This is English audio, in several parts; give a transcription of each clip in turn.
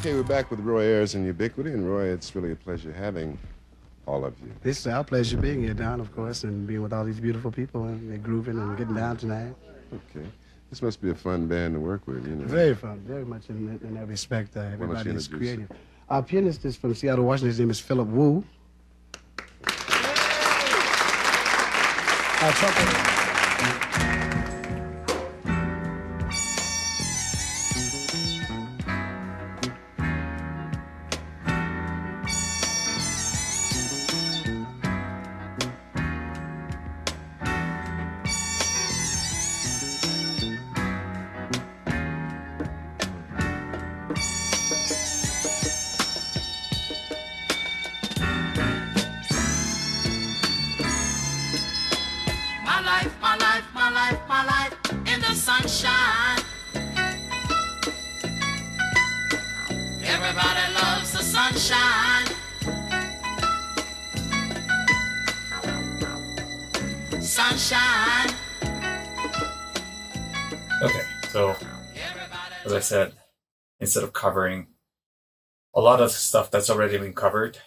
Okay, we're back with Roy Ayers and Ubiquity. And Roy, it's really a pleasure having all of you. It's our pleasure being here, Don, of course, and being with all these beautiful people and they're grooving and getting down tonight. Okay. This must be a fun band to work with, you know. Very fun, very much in that respect. Everybody is introduce creative. Our pianist is from Seattle, Washington. His name is Philip Wu. Our trumpet. My life in the sunshine. Everybody loves the sunshine. Sunshine. Okay, so as I said, instead of covering a lot of stuff that's already been covered,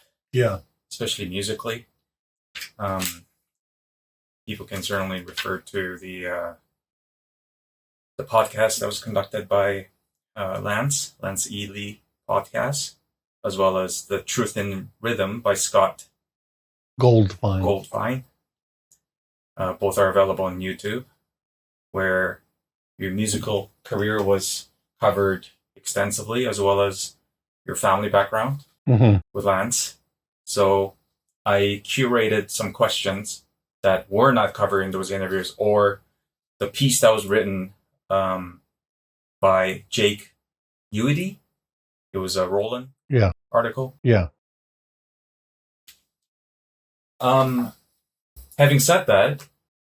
especially musically, people can certainly refer to the podcast that was conducted by Lance E. Lee podcast, as well as the Truth in Rhythm by Scott Goldfine. Both are available on YouTube, where your musical career was covered extensively, as well as your family background with Lance. So I curated some questions that were not covered in those interviews, or the piece that was written by Jake Uedy. It was a Roland article. Yeah. Having said that,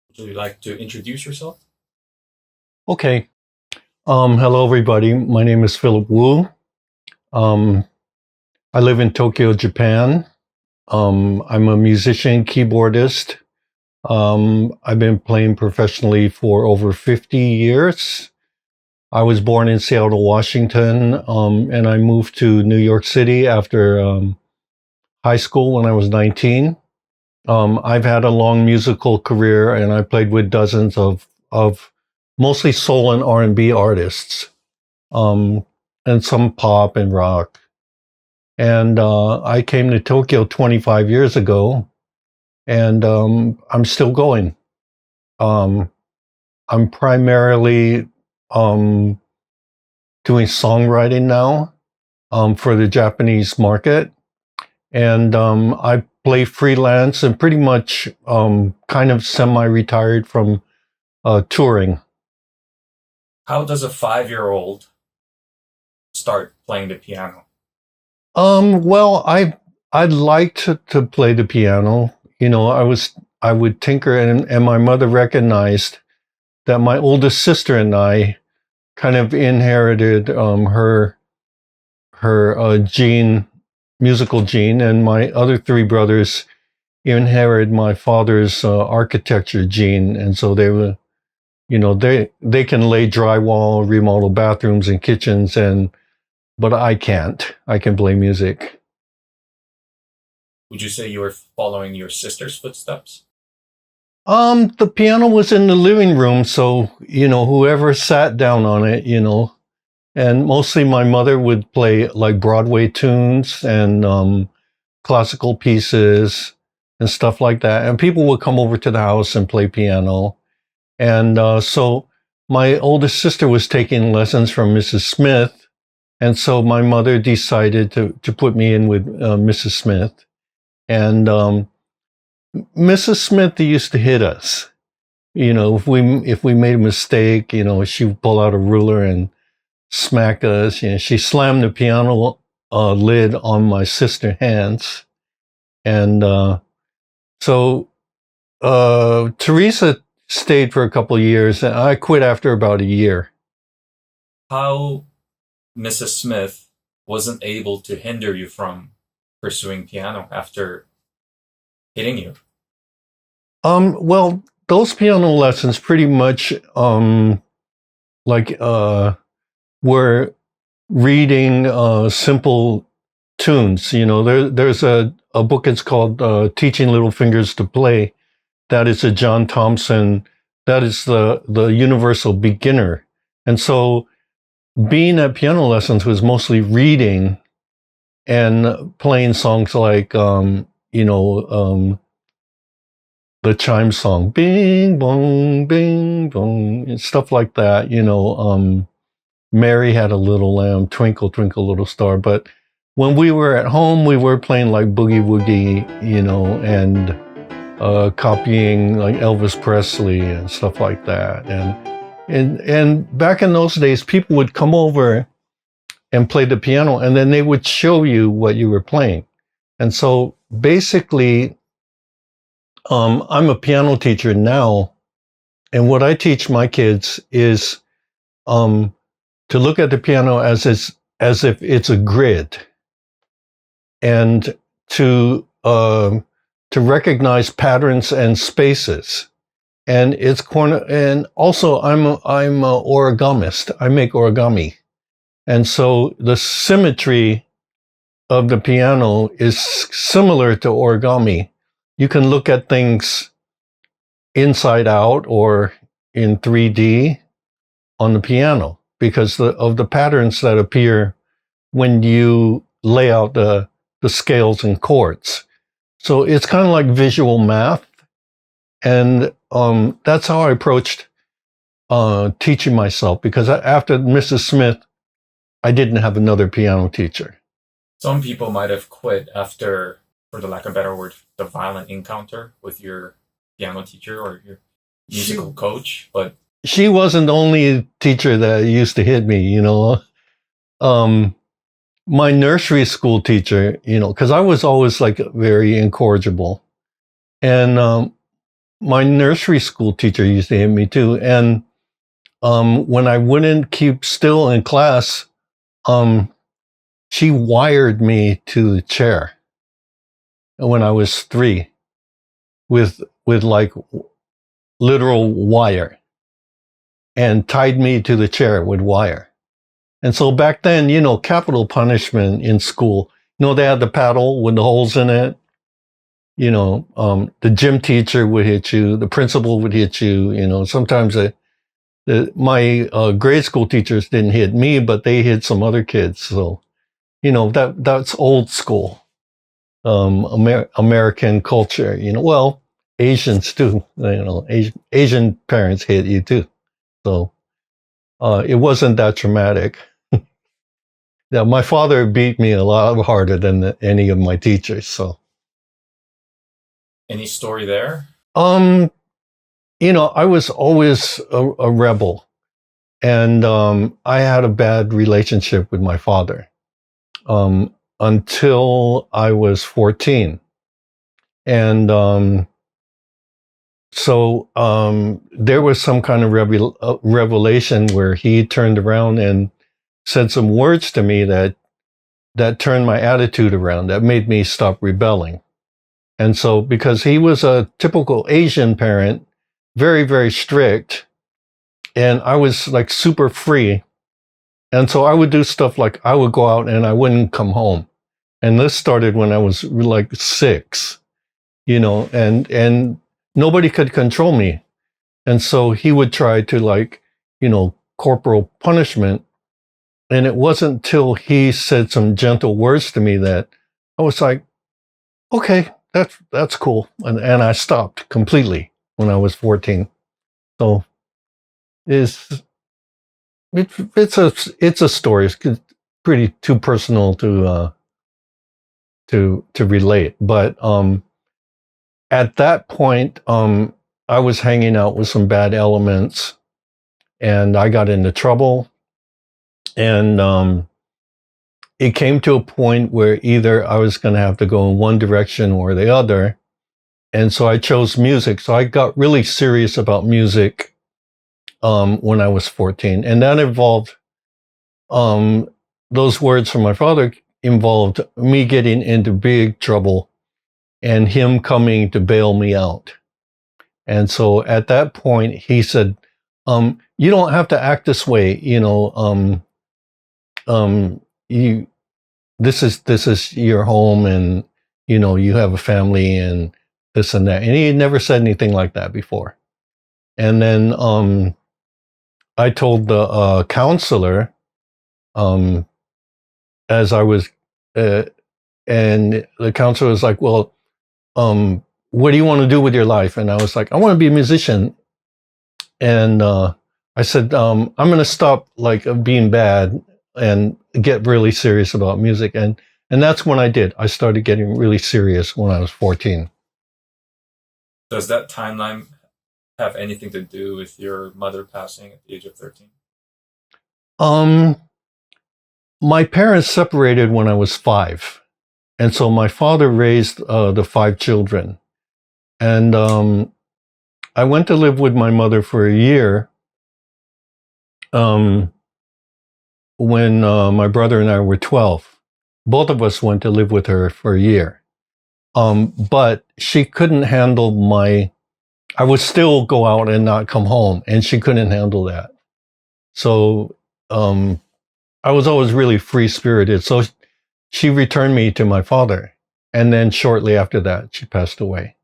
would you like to introduce yourself? Okay. Hello, everybody. My name is Philip Wu. I live in Tokyo, Japan. I'm a musician, keyboardist. I've been playing professionally for over 50 years. I was born in Seattle, Washington, and I moved to New York City after high school when I was 19. I've had a long musical career, and I played with dozens of mostly soul and R&B artists, and some pop and rock. And I came to Tokyo 25 years ago, and I'm still going. I'm primarily doing songwriting now for the Japanese market, and I play freelance and pretty much kind of semi-retired from touring. How does a 5-year-old start playing the piano? Well, I'd like to play the piano. You know, I would tinker, and my mother recognized that my oldest sister and I kind of inherited her musical gene, and my other three brothers inherited my father's architecture gene, and so they were, you know, they can lay drywall, remodel bathrooms and kitchens, but I can't. I can play music. Would you say you were following your sister's footsteps? The piano was in the living room, so, you know, whoever sat down on it, you know, and mostly my mother would play like Broadway tunes and classical pieces and stuff like that. And people would come over to the house and play piano. And so my oldest sister was taking lessons from Mrs. Smith. And so my mother decided to put me in with Mrs. Smith. And Mrs. Smith used to hit us. You know, if we made a mistake, you know, she would pull out a ruler and smack us. You know, she slammed the piano lid on my sister's hands. And so Teresa stayed for a couple of years, and I quit after about a year. How Mrs. Smith wasn't able to hinder you from pursuing piano after hitting you? Well, those piano lessons pretty much were reading simple tunes. You know, there's a book. It's called Teaching Little Fingers to Play. That is a John Thompson. That is the universal beginner. And so being at piano lessons was mostly reading and playing songs like, the chime song, bing, bong, and stuff like that. Mary Had a Little Lamb, Twinkle, Twinkle, Little Star. But when we were at home, we were playing like Boogie Woogie, and copying like Elvis Presley and stuff like that. And back in those days, people would come over and play the piano, and then they would show you what you were playing. And so basically, I'm a piano teacher now, and what I teach my kids is to look at the piano as if it's a grid, and to recognize patterns and spaces. And and also I'm a origamist. I make origami. And so the symmetry of the piano is similar to origami. You can look at things inside out or in 3D on the piano because of the patterns that appear when you lay out the scales and chords. So it's kind of like visual math. And that's how I approached teaching myself, because after Mrs. Smith, I didn't have another piano teacher. Some people might have quit after, for the lack of a better word, the violent encounter with your piano teacher or your musical coach. But she wasn't the only teacher that used to hit me, my nursery school teacher, because I was always like very incorrigible. And my nursery school teacher used to hit me too. And when I wouldn't keep still in class, she wired me to the chair when I was 3 with like literal wire, and tied me to the chair with wire. And so back then, capital punishment in school, they had the paddle with the holes in it. The gym teacher would hit you, the principal would hit you, sometimes my grade school teachers didn't hit me, but they hit some other kids. So, that's old school, American culture, well, Asians too, Asian parents hit you too. So, it wasn't that traumatic. Yeah, my father beat me a lot harder than any of my teachers. So, any story there? I was always a rebel, and I had a bad relationship with my father until I was 14, and so there was some kind of revelation where he turned around and said some words to me that turned my attitude around, that made me stop rebelling. And so, because he was a typical Asian parent, very, very strict, and I was like super free. And so I would do stuff like I would go out and I wouldn't come home. And this started when I was like 6, and nobody could control me. And so he would try to corporal punishment. And it wasn't till he said some gentle words to me that I was like, okay, that's cool. And I stopped completely when I was 14. So it's a story. It's pretty too personal to relate. But at that point, I was hanging out with some bad elements, and I got into trouble. And it came to a point where either I was going to have to go in one direction or the other. And so I chose music. So I got really serious about music when I was 14. And that involved, those words from my father involved me getting into big trouble and him coming to bail me out. And so at that point, he said, you don't have to act this way, you this is your home, and you have a family and this and that. And he had never said anything like that before. And then I told the counselor, as I was, and the counselor was like, well, what do you want to do with your life? And I was like, I want to be a musician. And I said, I'm going to stop like being bad and get really serious about music. And that's when I did. I started getting really serious when I was 14. Does that timeline have anything to do with your mother passing at the age of 13? My parents separated when I was 5. And so my father raised the 5 children. And I went to live with my mother for a year when my brother and I were 12. Both of us went to live with her for a year. But she couldn't handle I would still go out and not come home, and she couldn't handle that. So I was always really free-spirited. So she returned me to my father. And then shortly after that, she passed away.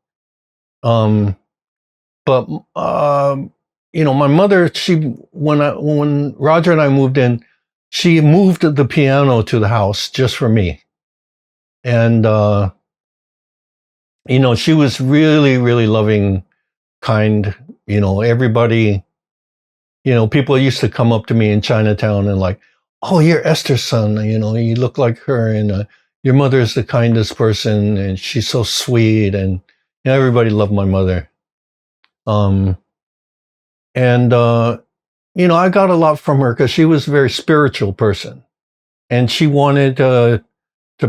But my mother, when Roger and I moved in, she moved the piano to the house just for me. And, she was really, really loving, kind, everybody, people used to come up to me in Chinatown and like, oh, you're Esther's son, you look like her, and your mother is the kindest person, and she's so sweet, and everybody loved my mother. I got a lot from her because she was a very spiritual person, and she wanted to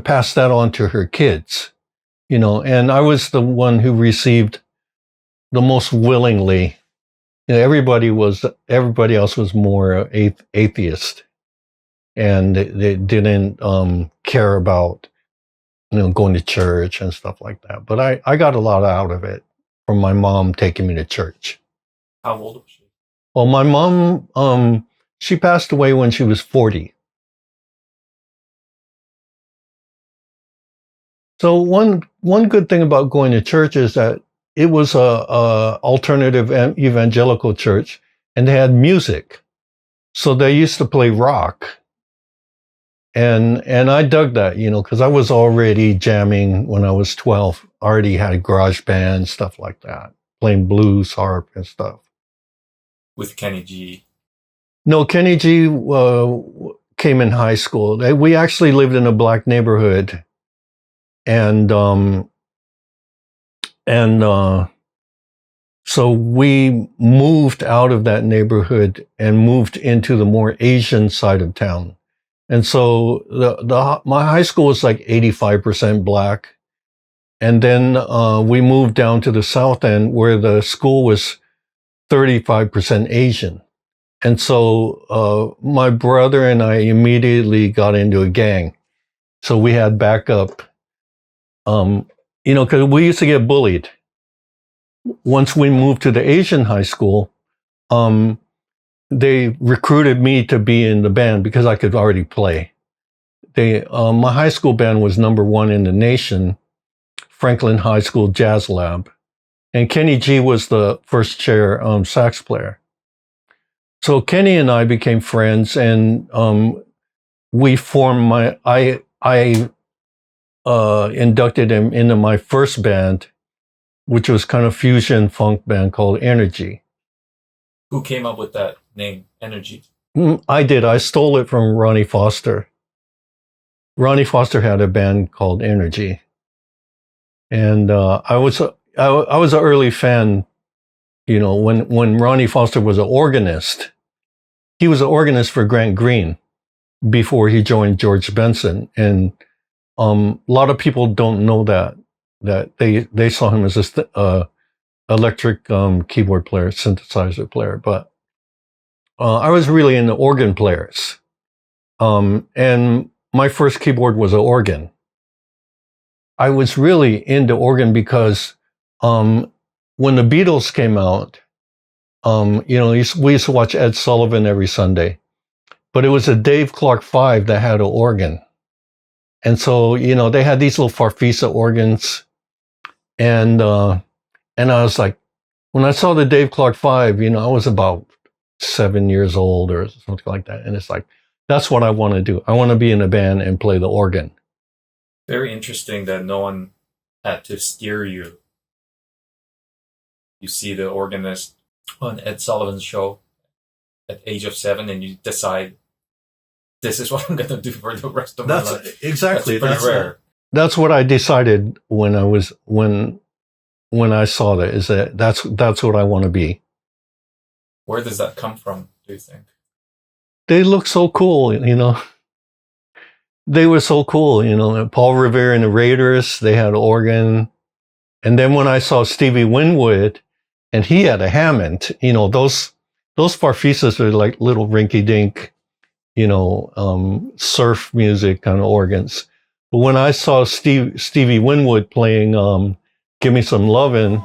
pass that on to her kids, and I was the one who received the most willingly. Everybody else was more atheist, and they didn't care about going to church and stuff like that. But I got a lot out of it from my mom taking me to church. How old was she? Well, my mom, she passed away when she was 40. So one good thing about going to church is that it was a alternative evangelical church, and they had music. So they used to play rock. And I dug that, because I was already jamming when I was 12. I already had a garage band, stuff like that, playing blues, harp, and stuff. With Kenny G? No, Kenny G came in high school. We actually lived in a black neighborhood. And so we moved out of that neighborhood and moved into the more Asian side of town. And so my high school was like 85% black. And then we moved down to the south end where the school was 35% Asian. And so my brother and I immediately got into a gang. So we had backup, because we used to get bullied. Once we moved to the Asian high school, they recruited me to be in the band because I could already play. My high school band was #1 in the nation, Franklin High School Jazz Lab. And Kenny G was the first chair sax player. So Kenny and I became friends, and we formed I inducted him into my first band, which was kind of fusion funk band called Energy. Who came up with that name, Energy? I did. I stole it from Ronnie Foster. Ronnie Foster had a band called Energy. And I was an early fan, when Ronnie Foster was an organist. He was an organist for Grant Green before he joined George Benson. And a lot of people don't know that they saw him as a electric keyboard player, synthesizer player. But I was really into organ players. And my first keyboard was an organ. I was really into organ because when the Beatles came out, we used to watch Ed Sullivan every Sunday. but it was a Dave Clark 5 that had an organ. And so, they had these little Farfisa organs. And I was like, when I saw the Dave Clark 5, I was about 7 years old or something like that. And it's like, that's what I want to do. I want to be in a band and play the organ. Very interesting that no one had to steer you. You see the organist on Ed Sullivan's show at age of 7 and you decide, this is what I'm going to do for the rest of my life. Exactly. That's pretty rare. That's what I decided when I saw that, is that that's what I want to be. Where does that come from, do you think? They look so cool, They were so cool, Paul Revere and the Raiders, they had organ. And then when I saw Stevie Winwood, and he had a Hammond, those Farfisas are like little rinky-dink, surf music kind of organs. But when I saw Stevie Winwood playing Give Me Some Lovin',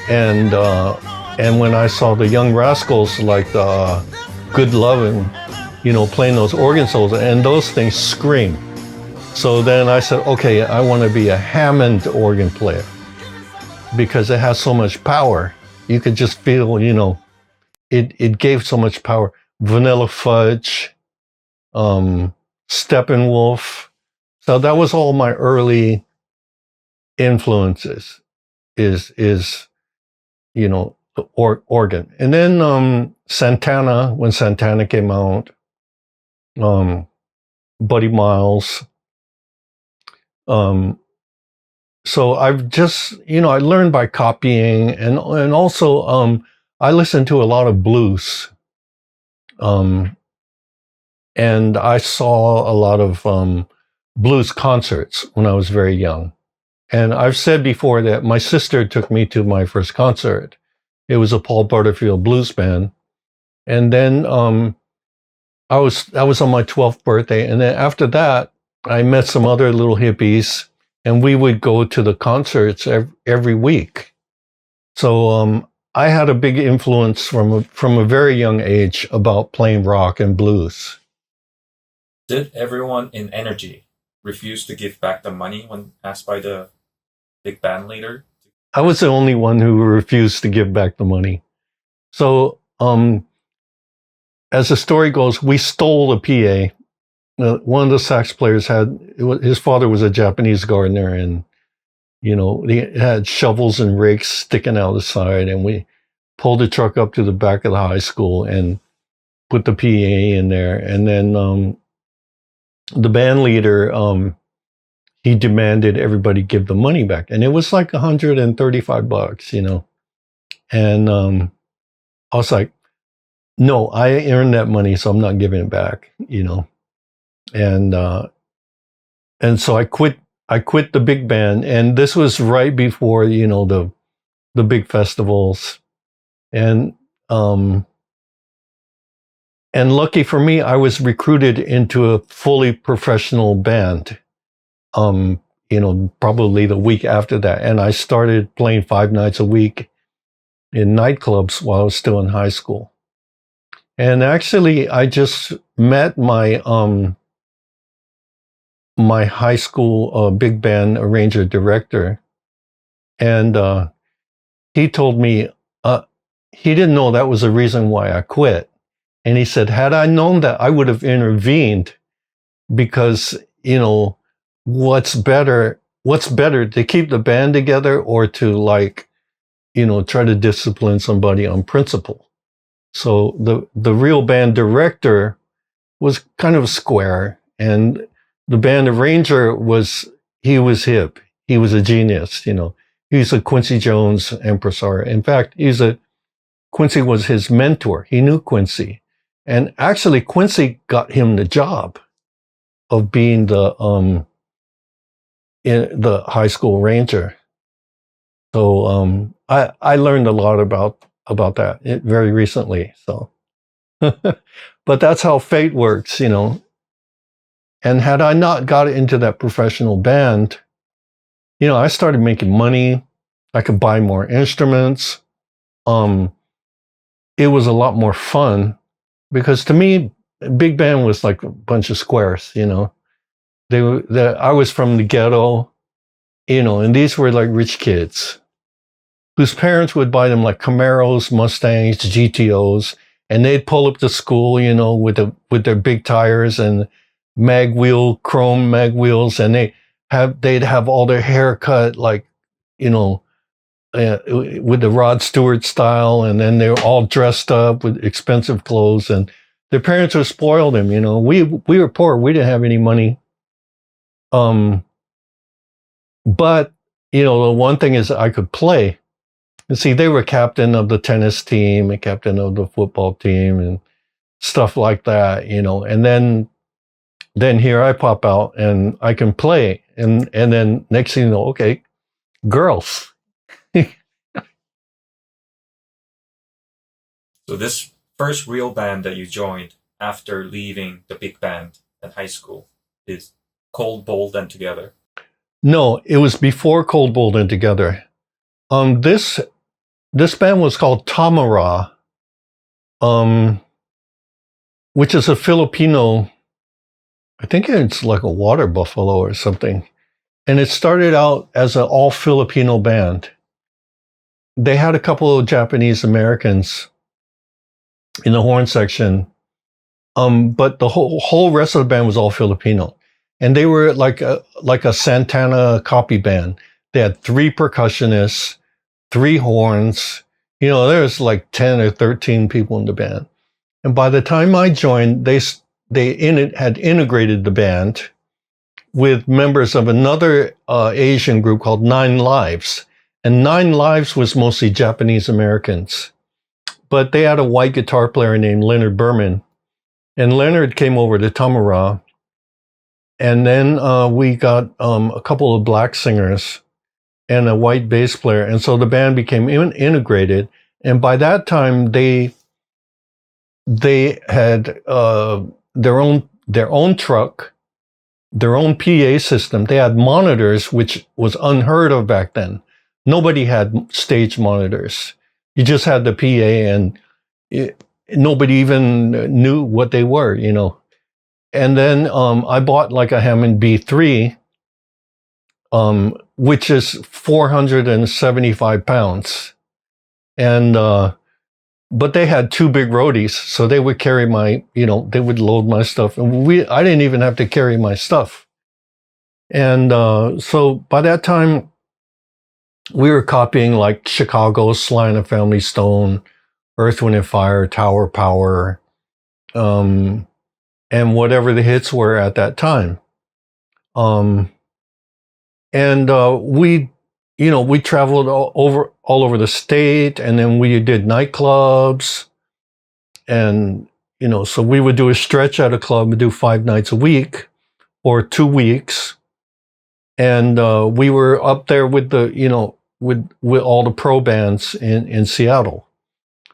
and when I saw the Young Rascals like Good Lovin', playing those organ solos, and those things scream. So then I said, okay, I want to be a Hammond organ player because it has so much power. You could just feel, it gave so much power. Vanilla Fudge, Steppenwolf. So that was all my early influences is the organ. And then Santana, when Santana came out, Buddy Miles. So I've just, I learned by copying, and also I listened to a lot of blues. And I saw a lot of blues concerts when I was very young. And I've said before that my sister took me to my first concert. It was a Paul Butterfield blues band. And then I was on my 12th birthday. And then after that, I met some other little hippies, and we would go to the concerts every week. So I had a big influence from a very young age about playing rock and blues. Did everyone in Energy refuse to give back the money when asked by the big band leader? I was the only one who refused to give back the money. So as the story goes, we stole a PA. One of the sax players his father was a Japanese gardener, and he had shovels and rakes sticking out the side, and we pulled the truck up to the back of the high school and put the PA in there. And then the band leader, he demanded everybody give the money back, and it was like $135, And I was like, no, I earned that money, so I'm not giving it back, And so I quit the big band, and this was right before, the big festivals. And lucky for me, I was recruited into a fully professional band, probably the week after that. And I started playing 5 nights a week in nightclubs while I was still in high school. And actually, I just met my high school big band arranger director, and he told me he didn't know that was the reason why I quit. And he said, had I known that, I would have intervened, because what's better to keep the band together, or to try to discipline somebody on principle. So the real band director was kind of square, and the band arranger was hip. He was a genius, He's a Quincy Jones impresario. In fact, Quincy was his mentor. He knew Quincy. And actually, Quincy got him the job of being the high school ranger. So I learned a lot about that very recently. So, but that's how fate works, And had I not got into that professional band, I started making money. I could buy more instruments. It was a lot more fun, because to me, big band was like a bunch of squares, you know. I was from the ghetto, you know, and these were like rich kids whose parents would buy them like Camaros, Mustangs, GTOs, and they'd pull up to school, you know, with their big tires and chrome mag wheels, and they'd have all their hair cut like, you know, with the Rod Stewart style, and then they were all dressed up with expensive clothes, and their parents would spoil them, you know. We were poor, we didn't have any money. But, you know, the one thing is I could play. And see, they were captain of the tennis team and captain of the football team and stuff like that, you know. And then here I pop out and I can play. And then next thing you know, okay, girls. So this first real band that you joined after leaving the big band at high school is Cold, Bold, and Together. No, it was before Cold, Bold, and Together. This band was called Tamara, which is a Filipino, I think it's like a water buffalo or something. And it started out as an all Filipino band. They had a couple of Japanese Americans in the horn section, but the whole rest of the band was all Filipino. And they were like a Santana copy band. They had 3 percussionists, 3 horns. You know, there's like 10 or 13 people in the band. And by the time I joined, they had integrated the band with members of another Asian group called Nine Lives. And Nine Lives was mostly Japanese Americans. But they had a white guitar player named Leonard Berman. And Leonard came over to Tamara. And then we got a couple of black singers and a white bass player. And so the band became integrated. And by that time, they had their own truck, their own PA system. They had monitors, which was unheard of back then. Nobody had stage monitors. You just had the PA, and nobody even knew what they were, you know. And then I bought like a Hammond B3, which is 475 pounds. And, but they had 2 big roadies, so they would carry they would load my stuff. And I didn't even have to carry my stuff. And so by that time, we were copying like Chicago, Sly and the Family Stone, Earth, Wind and Fire, Tower Power, and whatever the hits were at that time. We traveled all over the state, and then we did nightclubs. And, you know, so we would do a stretch at a club and do 5 nights a week or 2 weeks. And we were up there with with all the pro bands in Seattle.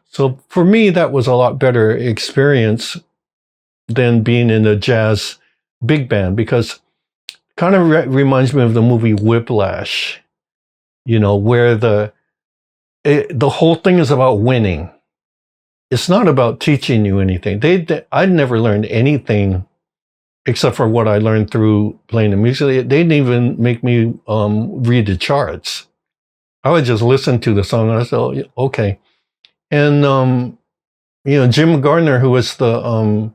So for me, that was a lot better experience than being in a jazz big band, because it kind of reminds me of the movie Whiplash, you know, where the whole thing is about winning. It's not about teaching you anything. I'd never learned anything except for what I learned through playing the music. They didn't even make me read the charts. I would just listen to the song and I said, oh, okay. And, Jim Gardner, who was the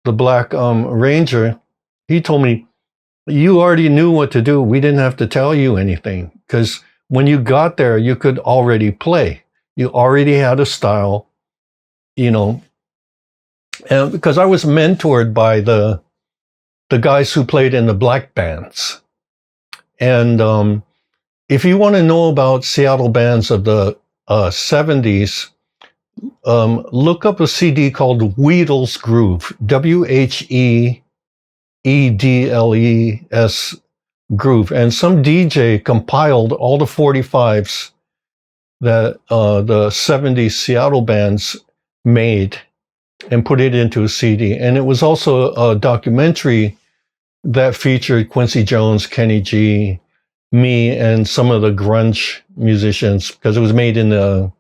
black arranger, he told me, you already knew what to do. We didn't have to tell you anything, because when you got there, you could already play. You already had a style, you know. And because I was mentored by the guys who played in the black bands. And if you want to know about Seattle bands of the 70s, look up a CD called Wheedles Groove, WHEEDLES Groove. And some DJ compiled all the 45s that the 70s Seattle bands made and put it into a CD. And it was also a documentary that featured Quincy Jones, Kenny G, me, and some of the grunge musicians, because it was made in the,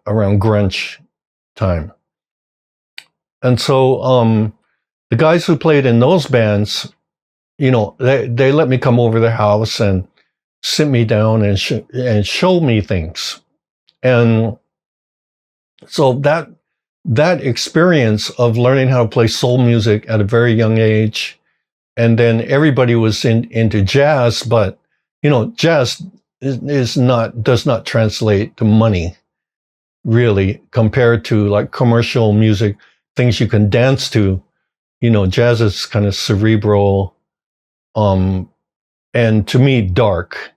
around grunge time. And so the guys who played in those bands, you know, they let me come over their house and sit me down and show me things. And so that experience of learning how to play soul music at a very young age, and then everybody was into jazz, but you know, jazz does not translate to money, really, compared to like commercial music, things you can dance to. You know, jazz is kind of cerebral, and to me, dark.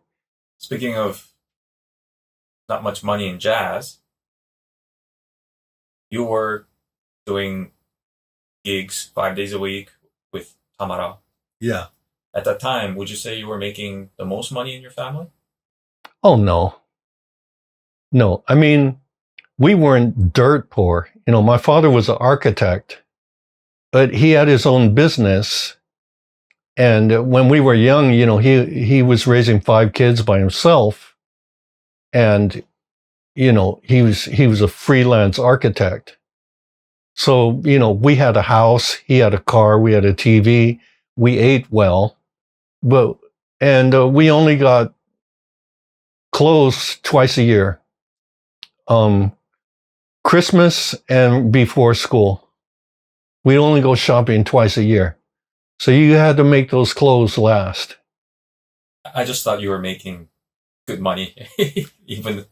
Speaking of not much money in jazz, you were doing gigs 5 days a week with Tamara. Yeah. At that time, would you say you were making the most money in your family? Oh, no. No. I mean, we weren't dirt poor. You know, my father was an architect, but he had his own business. And when we were young, you know, he was raising 5 kids by himself. And, you know, he was a freelance architect. So, you know, we had a house, he had a car, we had a TV, we ate well, and we only got clothes twice a year. Christmas and before school. We'd only go shopping twice a year. So you had to make those clothes last. I just thought you were making good money, even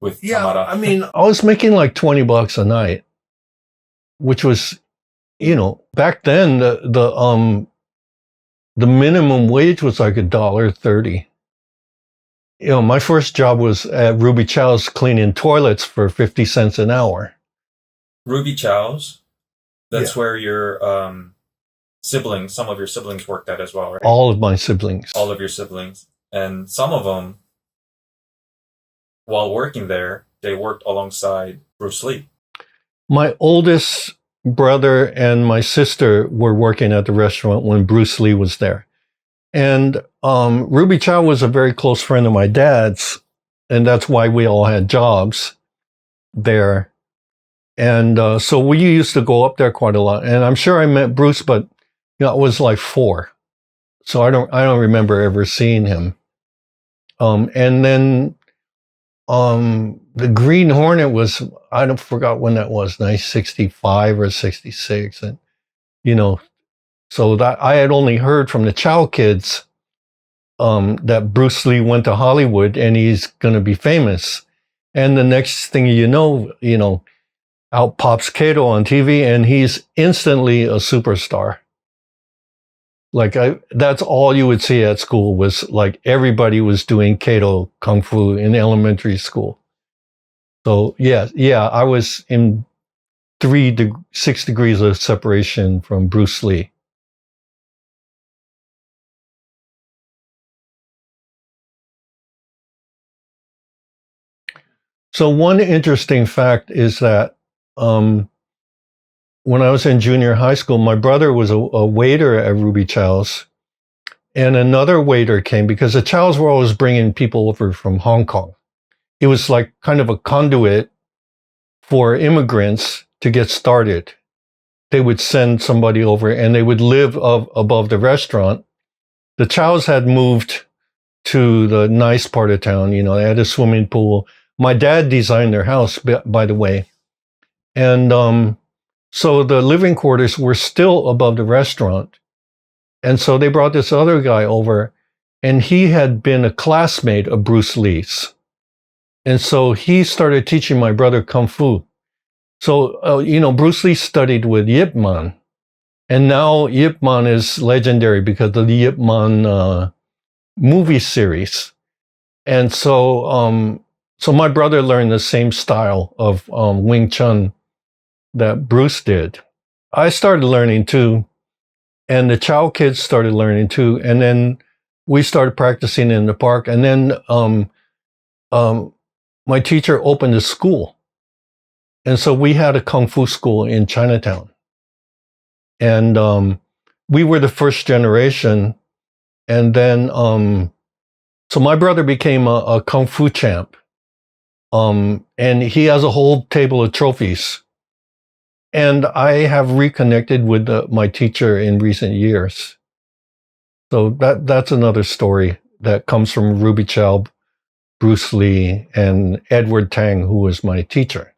with Tamara. I mean, I was making like $20 a night, which was, you know, back then the minimum wage was like $1.30. You know, my first job was at Ruby Chow's cleaning toilets for 50 cents an hour. Ruby Chow's, that's where your siblings, some of your siblings worked at as well, right? All of my siblings. All of your siblings. And some of them, while working there, they worked alongside Bruce Lee. My oldest brother and my sister were working at the restaurant when Bruce Lee was there. And Ruby Chow was a very close friend of my dad's, and that's why we all had jobs there. And so we used to go up there quite a lot. And I'm sure I met Bruce, but you know, I was like 4, so I don't remember ever seeing him. And then the Green Hornet was, I forgot when that was, 1965 or 66, and you know. So that I had only heard from the Chow kids that Bruce Lee went to Hollywood and he's going to be famous. And the next thing you know, out pops Kato on TV and he's instantly a superstar. Like that's all you would see at school was like everybody was doing Kato Kung Fu in elementary school. So yeah, I was in 6 degrees of separation from Bruce Lee. So one interesting fact is that when I was in junior high school, my brother was a waiter at Ruby Chow's, and another waiter came because the Chows were always bringing people over from Hong Kong. It was like kind of a conduit for immigrants to get started. They would send somebody over and they would live above the restaurant. The Chows had moved to the nice part of town. You know, they had a swimming pool. My dad designed their house, by the way. And so the living quarters were still above the restaurant. And so they brought this other guy over, and he had been a classmate of Bruce Lee's. And so he started teaching my brother Kung Fu. So, you know, Bruce Lee studied with Yip Man. And now Yip Man is legendary because of the Yip Man movie series. And so, so my brother learned the same style of Wing Chun that Bruce did. I started learning too, and the Chow kids started learning too, and then we started practicing in the park. And then my teacher opened a school, and so we had a Kung Fu school in Chinatown. And we were the first generation, and then so my brother became a Kung Fu champ. And he has a whole table of trophies. and I have reconnected with my teacher in recent years. So that's another story that comes from Ruby Chaub, Bruce Lee, and Edward Tang, who was my teacher.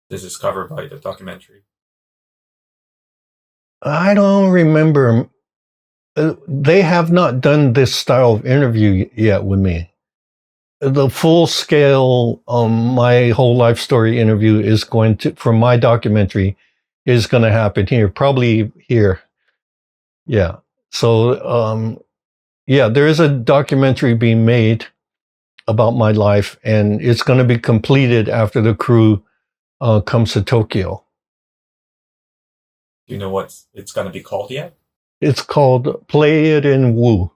This is covered by the documentary. I don't remember. They have not done this style of interview yet with me. The full scale, my whole life story interview is going to, for my documentary, is going to happen here, probably here. Yeah. So, yeah, there is a documentary being made about my life, and it's going to be completed after the crew comes to Tokyo. Do you know what it's going to be called yet? It's called Play It in Wu.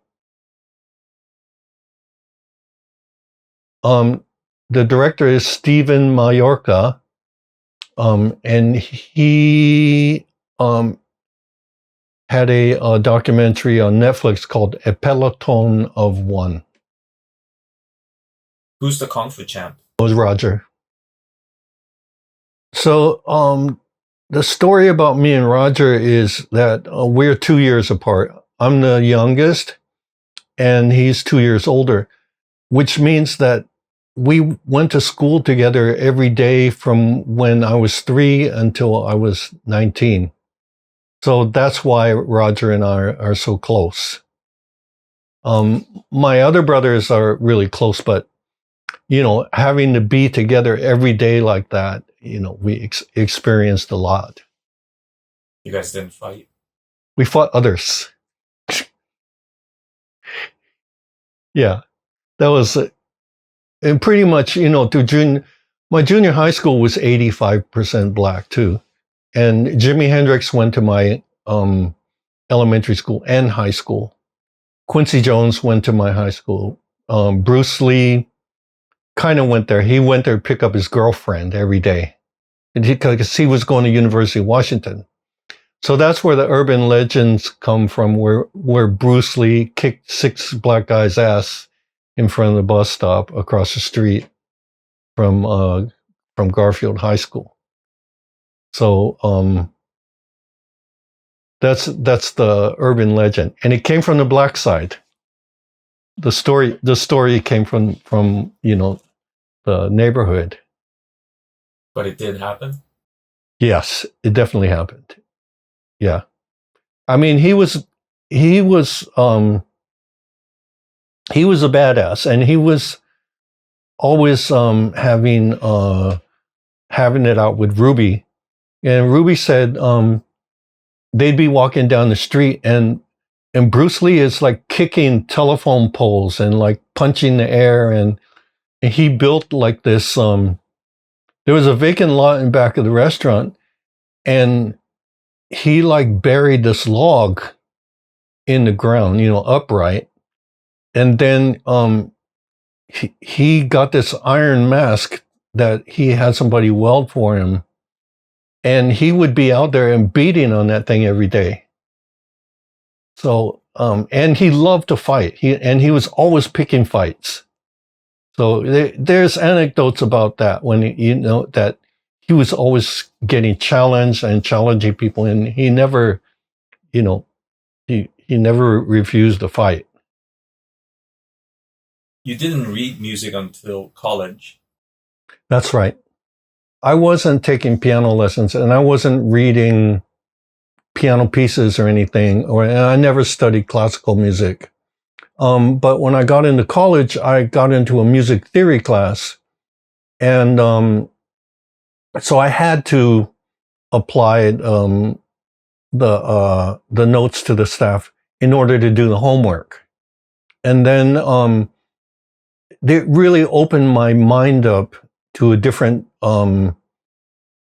The director is Stephen Mallorca, and he had a documentary on Netflix called A Peloton of One. Who's the Kung Fu champ? It was Roger. So the story about me and Roger is that we're 2 years apart. I'm the youngest, and he's 2 years older, which means that we went to school together every day from when I was 3 until I was 19. So that's why Roger and I are so close. My other brothers are really close, but, you know, having to be together every day like that, you know, we experienced a lot. You guys didn't fight? We fought others. Yeah, that was and pretty much, you know, my junior high school was 85% black too. And Jimi Hendrix went to my elementary school and high school. Quincy Jones went to my high school. Bruce Lee kind of went there. He went there to pick up his girlfriend every day. Because he was going to University of Washington. So that's where the urban legends come from, where Bruce Lee kicked 6 black guys' ass in front of the bus stop across the street from Garfield High School. So that's the urban legend, and it came from the black side. The story came from you know, the neighborhood. But it did happen? Yes, it definitely happened. Yeah. I mean, he was a badass, and he was always having it out with Ruby. And Ruby said they'd be walking down the street, and Bruce Lee is like kicking telephone poles and like punching the air, and he built like this there was a vacant lot in back of the restaurant, and he like buried this log in the ground, you know, upright. And then he got this iron mask that he had somebody weld for him. And he would be out there and beating on that thing every day. So, and he loved to fight. He was always picking fights. So there's anecdotes about that, when, you know, that he was always getting challenged and challenging people, and he never, you know, he never refused to fight. You didn't read music until college. That's right. I wasn't taking piano lessons, and I wasn't reading piano pieces or anything, and I never studied classical music. But when I got into college, I got into a music theory class, and so I had to apply the notes to the staff in order to do the homework. And then it really opened my mind up to a different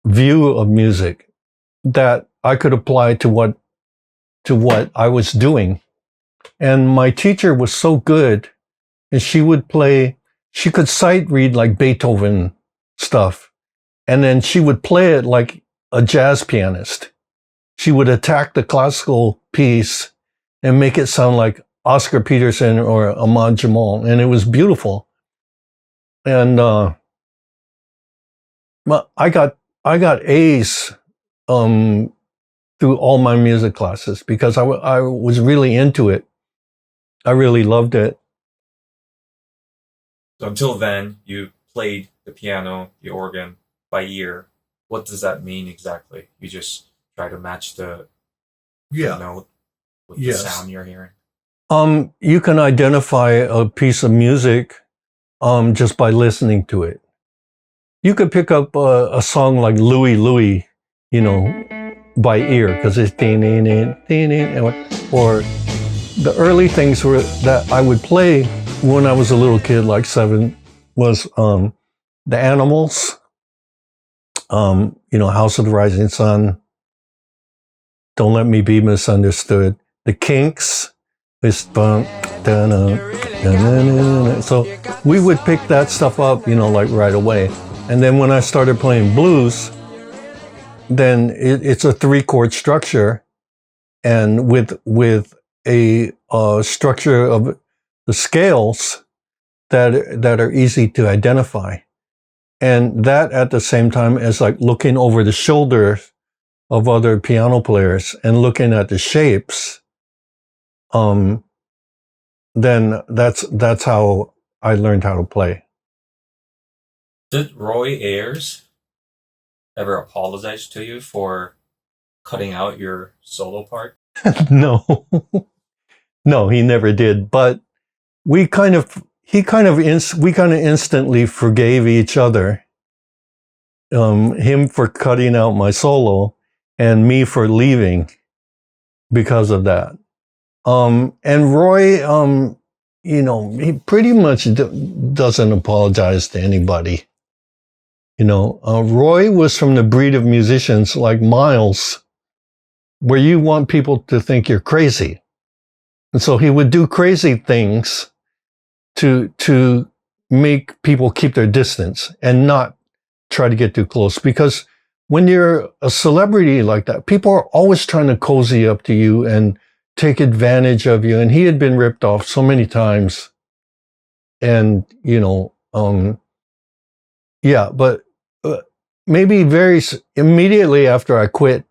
view of music that I could apply to what I was doing. And my teacher was so good, and she could sight read like Beethoven stuff. And then she would play it like a jazz pianist. She would attack the classical piece and make it sound like Oscar Peterson or Ahmad Jamal. And it was beautiful. And I got A's through all my music classes because I was really into it. I really loved it. So until then, you played the piano, the organ by ear. What does that mean exactly? You just try to match the note with the sound you're hearing? You can identify a piece of music just by listening to it. You could pick up a song like Louie Louie, by ear because it's or the early things that I would play when I was a little kid, like 7, was the Animals, House of the Rising Sun, Don't Let Me Be Misunderstood, the Kinks, this so we would pick that stuff up, like right away. And then when I started playing blues, then it's a 3-chord structure, and with a structure of the scales that are easy to identify, and that at the same time as like looking over the shoulder of other piano players and looking at the shapes. Then that's how I learned how to play. Did Roy Ayers ever apologize to you for cutting out your solo part? No, he never did. But we kind of instantly forgave each other. Him for cutting out my solo, and me for leaving because of that. And Roy, he pretty much doesn't apologize to anybody. Roy was from the breed of musicians like Miles, where you want people to think you're crazy. And so he would do crazy things to make people keep their distance and not try to get too close. Because when you're a celebrity like that, people are always trying to cozy up to you and take advantage of you. And he had been ripped off so many times. And, but maybe very immediately after I quit,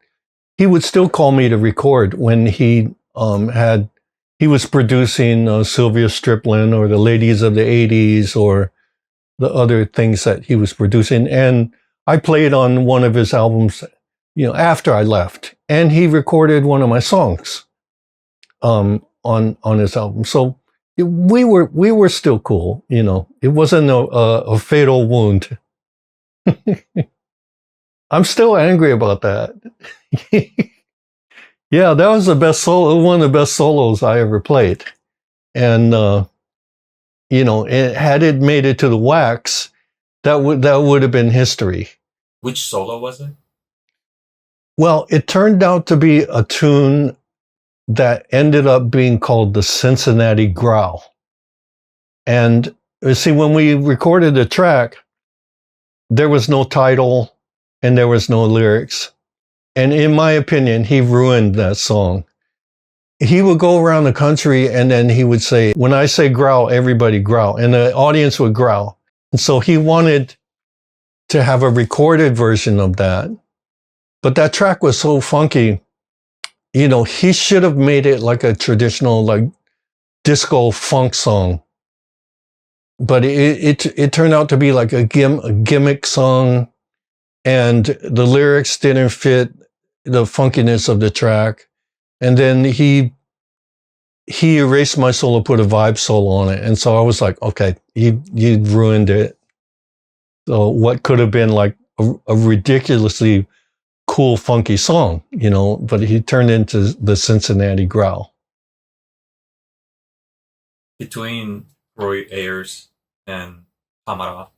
he would still call me to record when he was producing Sylvia Striplin or the Ladies of the 80s or the other things that he was producing. And I played on one of his albums, after I left, and he recorded one of my songs on his album. So we were still cool, It wasn't a fatal wound. I'm still angry about that. Yeah, that was the best solo, one of the best solos I ever played. And had it made it to the wax, that would have been history. Which solo was it? Well, it turned out to be a tune that ended up being called the Cincinnati Growl. And see, when we recorded the track, there was no title and there was no lyrics. And in my opinion, he ruined that song. He would go around the country and then he would say, when I say growl, everybody growl. And the audience would growl. And so he wanted to have a recorded version of that. But that track was so funky, he should have made it like a traditional, like disco funk song. But it turned out to be like a gimmick song, and the lyrics didn't fit the funkiness of the track. And then he erased my solo, put a vibe solo on it. And so I was like, okay, you ruined it. So what could have been like a ridiculously cool, funky song, but he turned into the Cincinnati Growl. Between Roy Ayers and Hamara,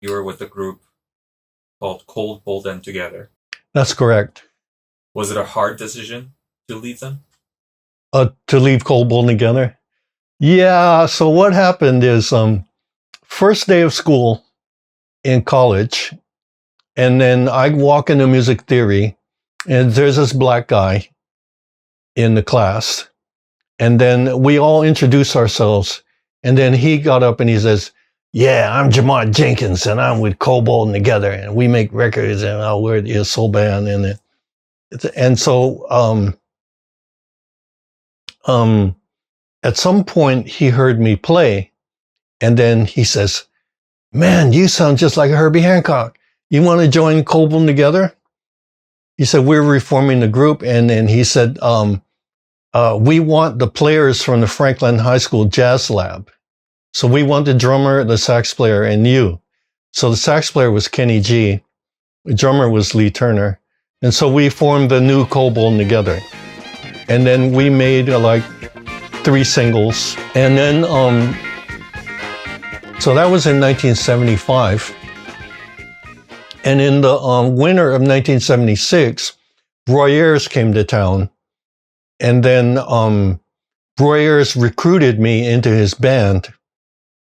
you were with a group called Cold, Bold, and Together. That's correct. Was it a hard decision to leave them? To leave Cold, Bold, and Together? Yeah, so what happened is first day of school in college, and then I walk into music theory, and there's this black guy in the class, and then we all introduce ourselves, and then he got up and he says, yeah, I'm Jamar Jenkins and I'm with Cobalt Together and we make records and we're a soul band. And so, at some point he heard me play and then he says, man, you sound just like Herbie Hancock. You want to join Cobalt Together? He said, we're reforming the group. And then he said, we want the players from the Franklin High School Jazz Lab. So we want the drummer, the sax player, and you. So the sax player was Kenny G. The drummer was Lee Turner. And so we formed the new Cobalt Together. And then we made like 3 singles. And then, so that was in 1975. And in the winter of 1976, Roy Ayers came to town. And then Roy Ayers recruited me into his band.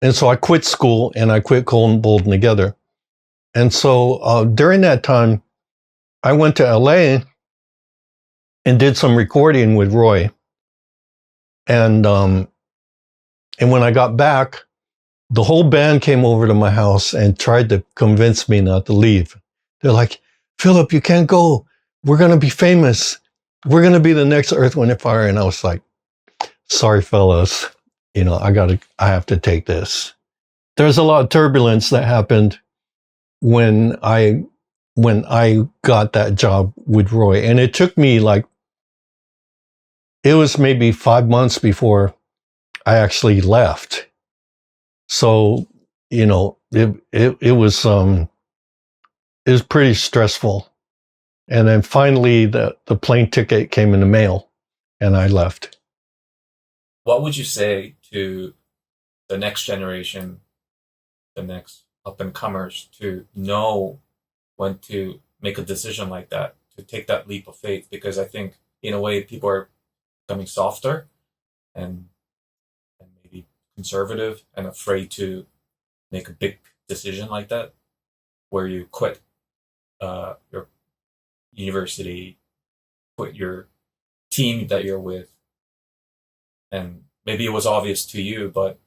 And so I quit school and I quit Cobalt Together. And so during that time, I went to LA and did some recording with Roy. And when I got back, the whole band came over to my house and tried to convince me not to leave. They're like, Philip, you can't go. We're going to be famous. We're going to be the next Earth, Wind & Fire. And I was like, sorry, fellas. You know, I have to take this. There's a lot of turbulence that happened when I got that job with Roy. And it took me it was maybe 5 months before I actually left. So, you know, it was pretty stressful. And then finally the plane ticket came in the mail and I left. What would you say to the next generation, the next up-and-comers, to know when to make a decision like that, to take that leap of faith? Because I think, in a way, people are becoming softer and maybe conservative and afraid to make a big decision like that, where you quit your university, quit your team that you're with. And maybe it was obvious to you, but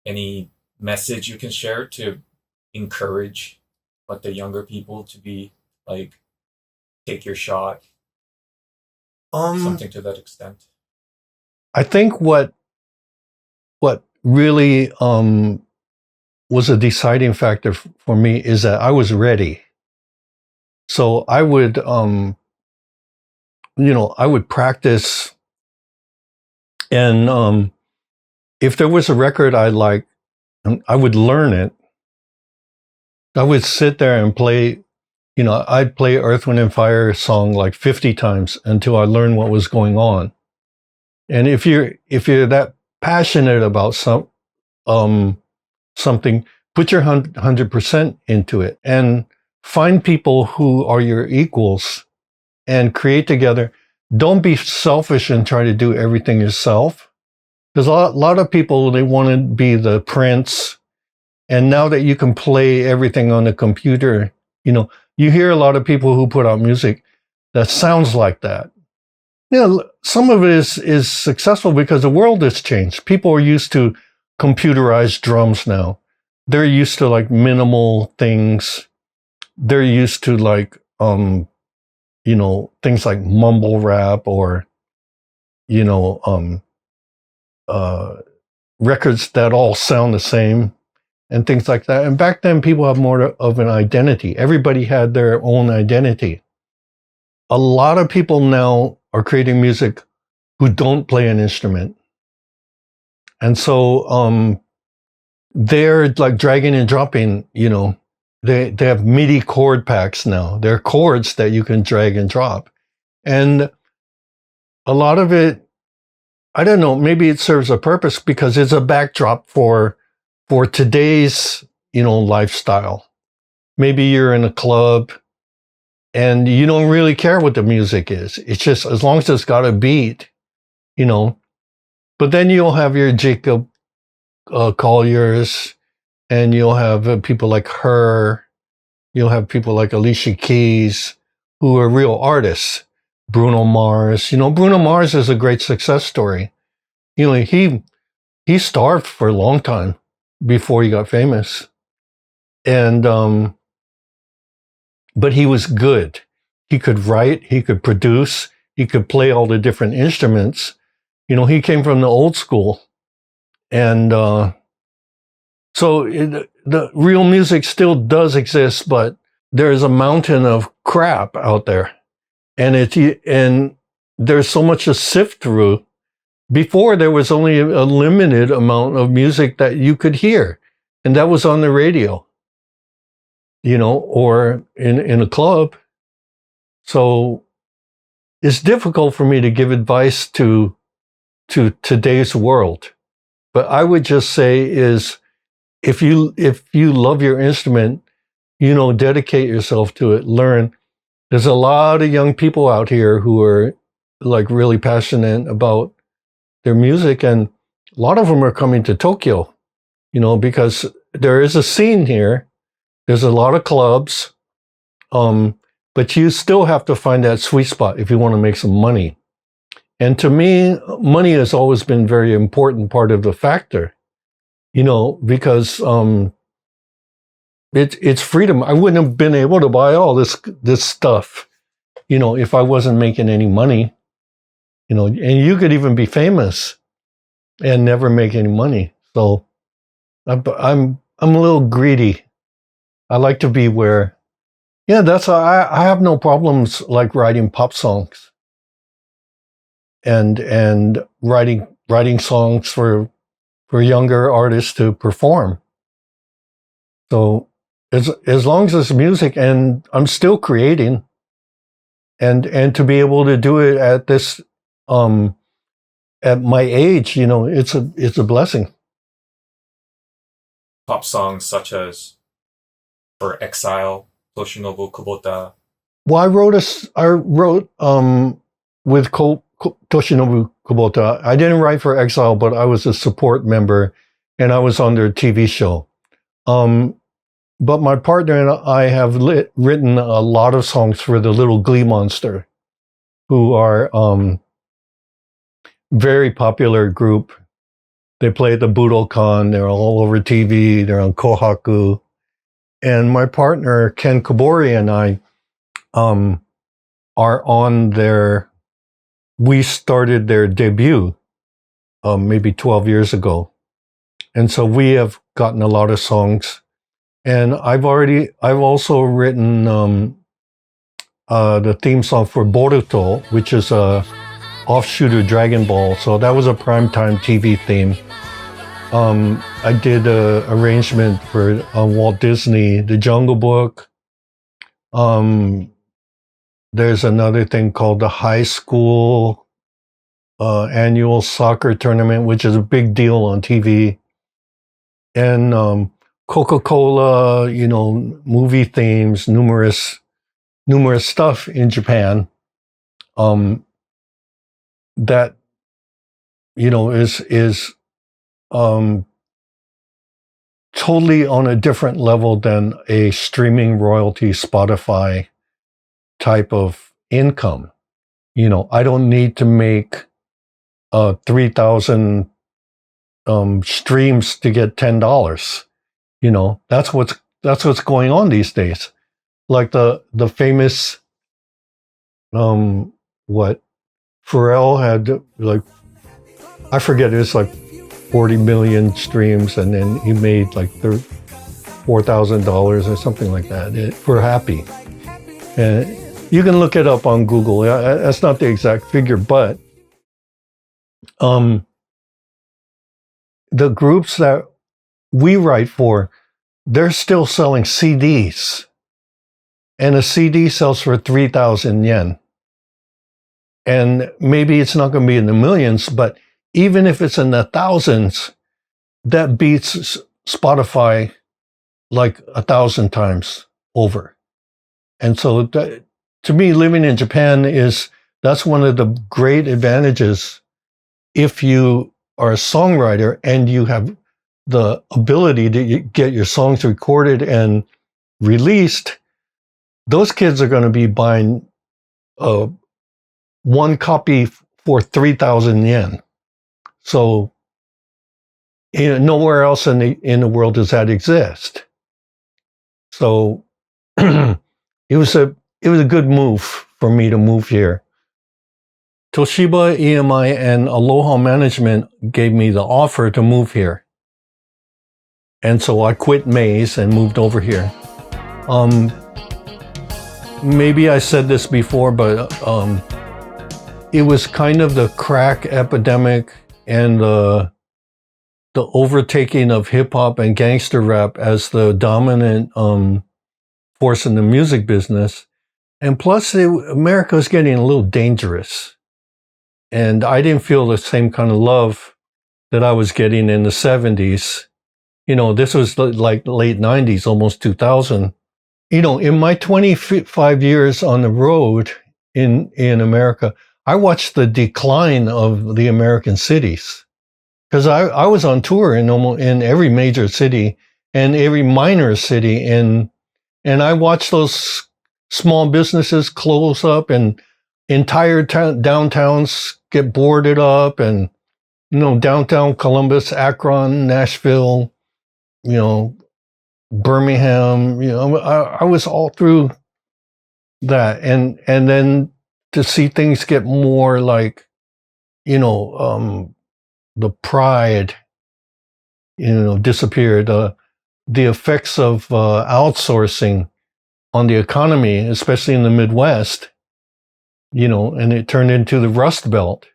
any message you can share to encourage like the younger people to be like, take your shot, something to that extent? I think what really was a deciding factor for me is that I was ready. So I would, I would practice. And if there was a record I liked, I would learn it. I would sit there and play, I'd play Earth, Wind & Fire song like 50 times until I learned what was going on. And if you're that passionate about something, put your 100% into it and find people who are your equals and create together. Don't be selfish and try to do everything yourself. There's a lot of people, they want to be the prince. And now that you can play everything on the computer, you hear a lot of people who put out music that sounds like that. Some of it is successful because the world has changed. People are used to computerized drums now. They're used to like minimal things. They're used to like, things like mumble rap or, records that all sound the same and things like that. And back then, people have more of an identity. Everybody had their own identity. A lot of people now are creating music who don't play an instrument. And so they're like dragging and dropping, They have MIDI chord packs now. They're chords that you can drag and drop. And a lot of it, I don't know, maybe it serves a purpose because it's a backdrop for today's, lifestyle. Maybe you're in a club and you don't really care what the music is. It's just as long as it's got a beat, But then you'll have your Jacob Colliers, and you'll have people like her. You'll have people like Alicia Keys, who are real artists. Bruno Mars. Bruno Mars is a great success story. He starved for a long time. before he got famous. And, but he was good. He could write, he could produce, he could play all the different instruments. You know, he came from the old school. And the real music still does exist, but there's a mountain of crap out there. And there's so much to sift through. Before, there was only a limited amount of music that you could hear, and that was on the radio, you know, or in a club. So it's difficult for me to give advice to today's world. But I would just say is if you love your instrument, you know, dedicate yourself to it, learn. There's a lot of young people out here who are like really passionate about their music, and a lot of them are coming to Tokyo, you know, because there is a scene here. There's a lot of clubs, but you still have to find that sweet spot if you want to make some money. And to me, money has always been a very important part of the factor, you know, because it's freedom. I wouldn't have been able to buy all this stuff, you know, if I wasn't making any money, you know, and you could even be famous and never make any money. So I'm a little greedy. I like to be where, yeah, I have no problems like writing pop songs and writing songs for younger artists to perform. So as long as it's music and I'm still creating, and to be able to do it at this at my age, you know, it's a blessing. Pop songs such as For Exile, Toshinobu Kubota. Well, I wrote with Toshinobu Kubota. I didn't write for Exile, but I was a support member, and I was on their TV show. But my partner and I have written a lot of songs for the Little Glee Monster, who are very popular group. They play at the Budokan. They're all over TV. They're on Kohaku. And my partner, Ken Kobori, and I are on we started their debut maybe 12 years ago. And so we have gotten a lot of songs. And I've also written the theme song for Boruto, which is a offshoot of Dragon Ball. So that was a primetime TV theme. I did an arrangement for Walt Disney, The Jungle Book. There's another thing called the High School Annual Soccer Tournament, which is a big deal on TV. And Coca-Cola, you know, movie themes, numerous stuff in Japan that, you know, is totally on a different level than a streaming royalty Spotify type of income. You know, I don't need to make 3,000 streams to get $10. You know, that's what's going on these days. Like the famous what Pharrell had, like, I forget, it's like 40 million streams, and then he made like $4,000 or something like that. We're happy. And you can look it up on Google. That's not the exact figure, but the groups that we write for, they're still selling CDs. And a CD sells for 3,000 yen. And maybe it's not going to be in the millions, but even if it's in the thousands, that beats Spotify like 1,000 times over. And so to me, living in Japan that's one of the great advantages. If you are a songwriter and you have the ability to get your songs recorded and released, those kids are going to be buying one copy for 3,000 yen. So nowhere else in the world does that exist. So it was a good move for me to move here. Toshiba, EMI, and Aloha Management gave me the offer to move here. And so I quit Maze and moved over here. Maybe I said this before, but it was kind of the crack epidemic and the overtaking of hip hop and gangster rap as the dominant force in the music business. And plus, America was getting a little dangerous. And I didn't feel the same kind of love that I was getting in the 70s. This was like the late 90s, almost 2000. In my 25 years on the road in America, I watched the decline of the American cities. Because I was on tour in every major city and every minor city. And I watched those small businesses close up and entire downtowns get boarded up, and downtown Columbus, Akron, Nashville, Birmingham. I was all through that, and then to see things get more like the pride disappeared, the effects of outsourcing on the economy, especially in the Midwest. And it turned into the Rust Belt.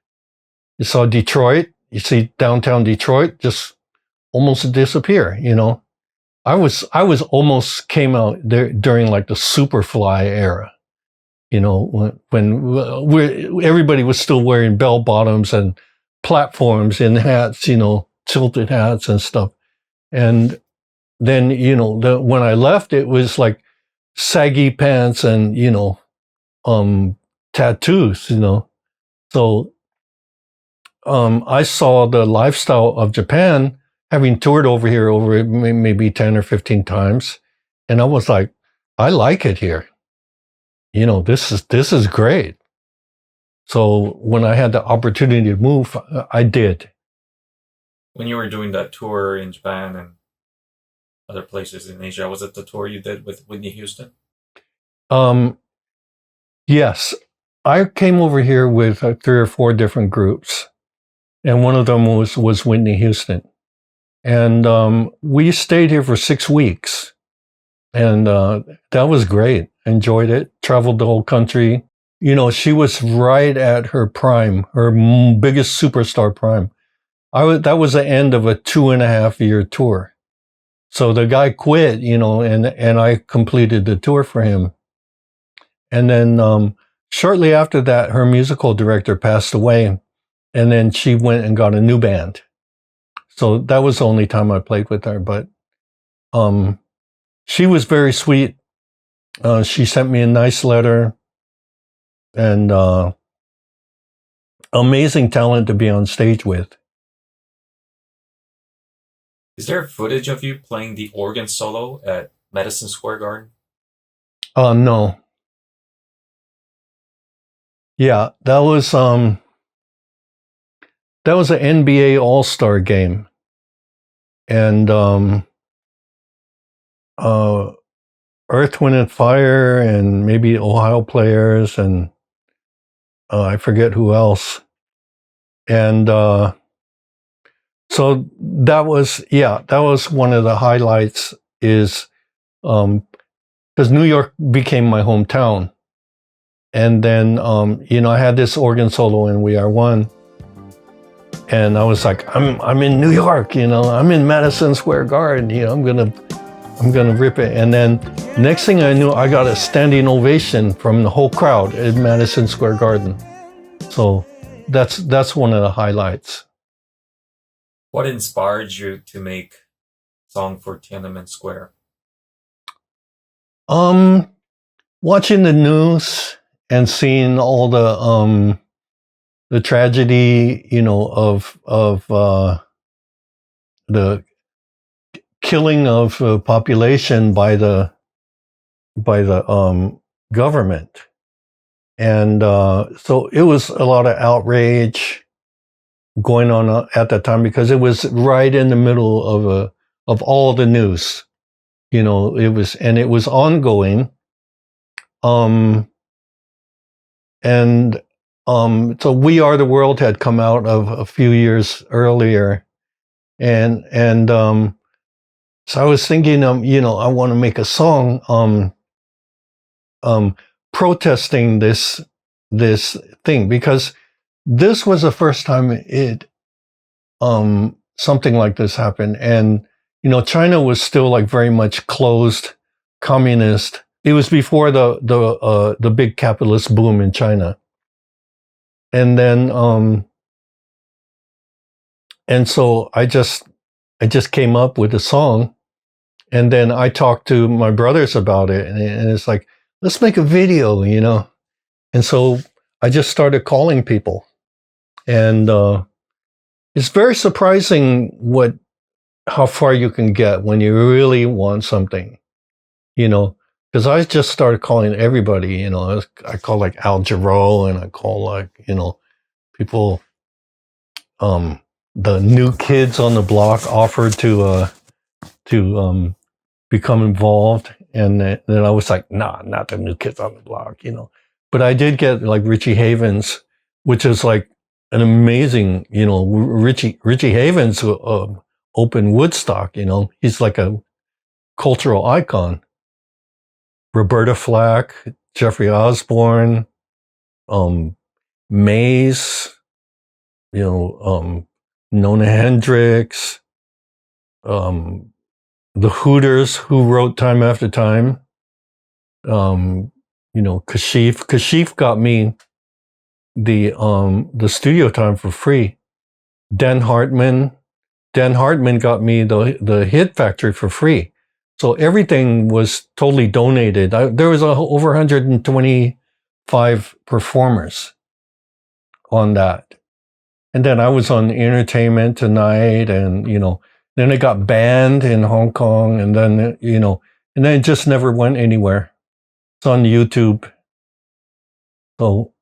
You saw Detroit, you see downtown Detroit just almost disappear, I was almost came out there during like the Superfly era, when everybody was still wearing bell bottoms and platforms and hats, tilted hats and stuff. And then, when I left, it was like saggy pants and, tattoos, So I saw the lifestyle of Japan, having toured over here over maybe 10 or 15 times. And I was like, I like it here. This is great. So when I had the opportunity to move, I did. When you were doing that tour in Japan and other places in Asia, was it the tour you did with Whitney Houston? Yes. I came over here with 3 or 4 different groups, and one of them was Whitney Houston. And we stayed here for 6 weeks, and that was great. Enjoyed it. Traveled the whole country. She was right at her prime, her biggest superstar prime. That was the end of a 2.5-year tour. So the guy quit, and I completed the tour for him. And then shortly after that, her musical director passed away, and then she went and got a new band. So that was the only time I played with her. But she was very sweet. She sent me a nice letter, and amazing talent to be on stage with. Is there footage of you playing the organ solo at Madison Square Garden? No. Yeah, that was an NBA All-Star game, and Earth, Wind, and Fire, and maybe Ohio Players, and I forget who else. And so that was one of the highlights, is because New York became my hometown. And then, I had this organ solo in We Are One. And I was like, I'm in New York, I'm in Madison Square Garden, I'm gonna rip it. And then next thing I knew, I got a standing ovation from the whole crowd at Madison Square Garden. So that's one of the highlights. What inspired you to make Song for Tiananmen Square? Watching the news and seeing all the tragedy, of the killing of population by the government, and so it was a lot of outrage, going on at that time because it was right in the middle of all the news. You know, it was ongoing. So We Are the World had come out of a few years earlier. So I was thinking, you know, I want to make a song, protesting this thing, because this was the first time something like this happened. And, you know, China was still like very much closed, communist. It was before the big capitalist boom in China. And then, and so I just came up with a song, and then I talked to my brothers about it, and it's like, let's make a video, you know? And so I just started calling people, and it's very surprising how far you can get when you really want something, you know? Because I just started calling everybody, you know. I call like Al Jarreau, and I call like, you know, people, the new kids on the block offered to become involved. And then I was like, nah, not the new kids on the block, you know. But I did get like Richie Havens, which is like an amazing, you know, Richie Havens opened Woodstock, you know. He's like a cultural icon. Roberta Flack, Jeffrey Osborne, Maze, you know, Nona Hendrix, the Hooters, who wrote Time After Time, you know, Kashif. Kashif got me the studio time for free. Dan Hartman got me the Hit Factory for free. So everything was totally donated. There was over 125 performers on that. And then I was on Entertainment Tonight, and, you know, then it got banned in Hong Kong, and then, you know, and then it just never went anywhere. It's on YouTube. So,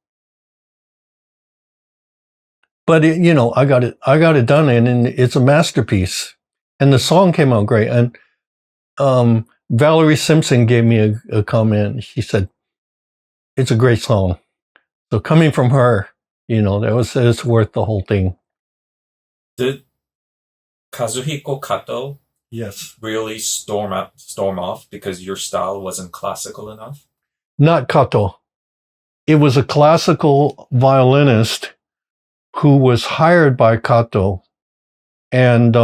but you know, I got it done, and it's a masterpiece. And the song came out great. And Valerie Simpson gave me a comment. She said, it's a great song. So coming from her, you know, it's worth the whole thing. Did Kazuhiko Kato Yes. really storm off because your style wasn't classical enough? Not Kato. It was a classical violinist who was hired by Kato. And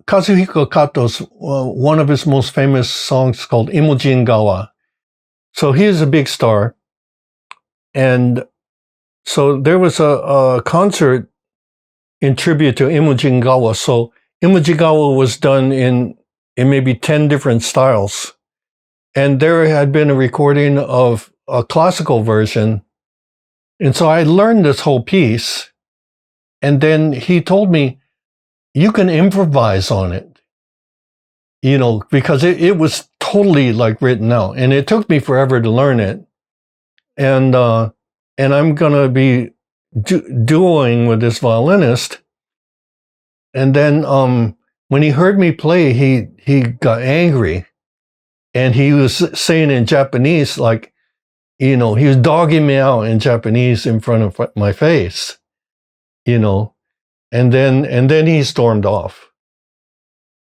Kazuhiko Kato's one of his most famous songs called Imojin Gawa. So he is a big star. And so there was a concert in tribute to Imojin Gawa. So Imojin Gawa was done in maybe 10 different styles. And there had been a recording of a classical version. And so I learned this whole piece. And then he told me, you can improvise on it, you know, because it was totally like written out, and it took me forever to learn it. And I'm going to be duoing with this violinist. And then, when he heard me play, he got angry, and he was saying in Japanese, like, you know, he was dogging me out in Japanese in front of my face, you know. And then he stormed off.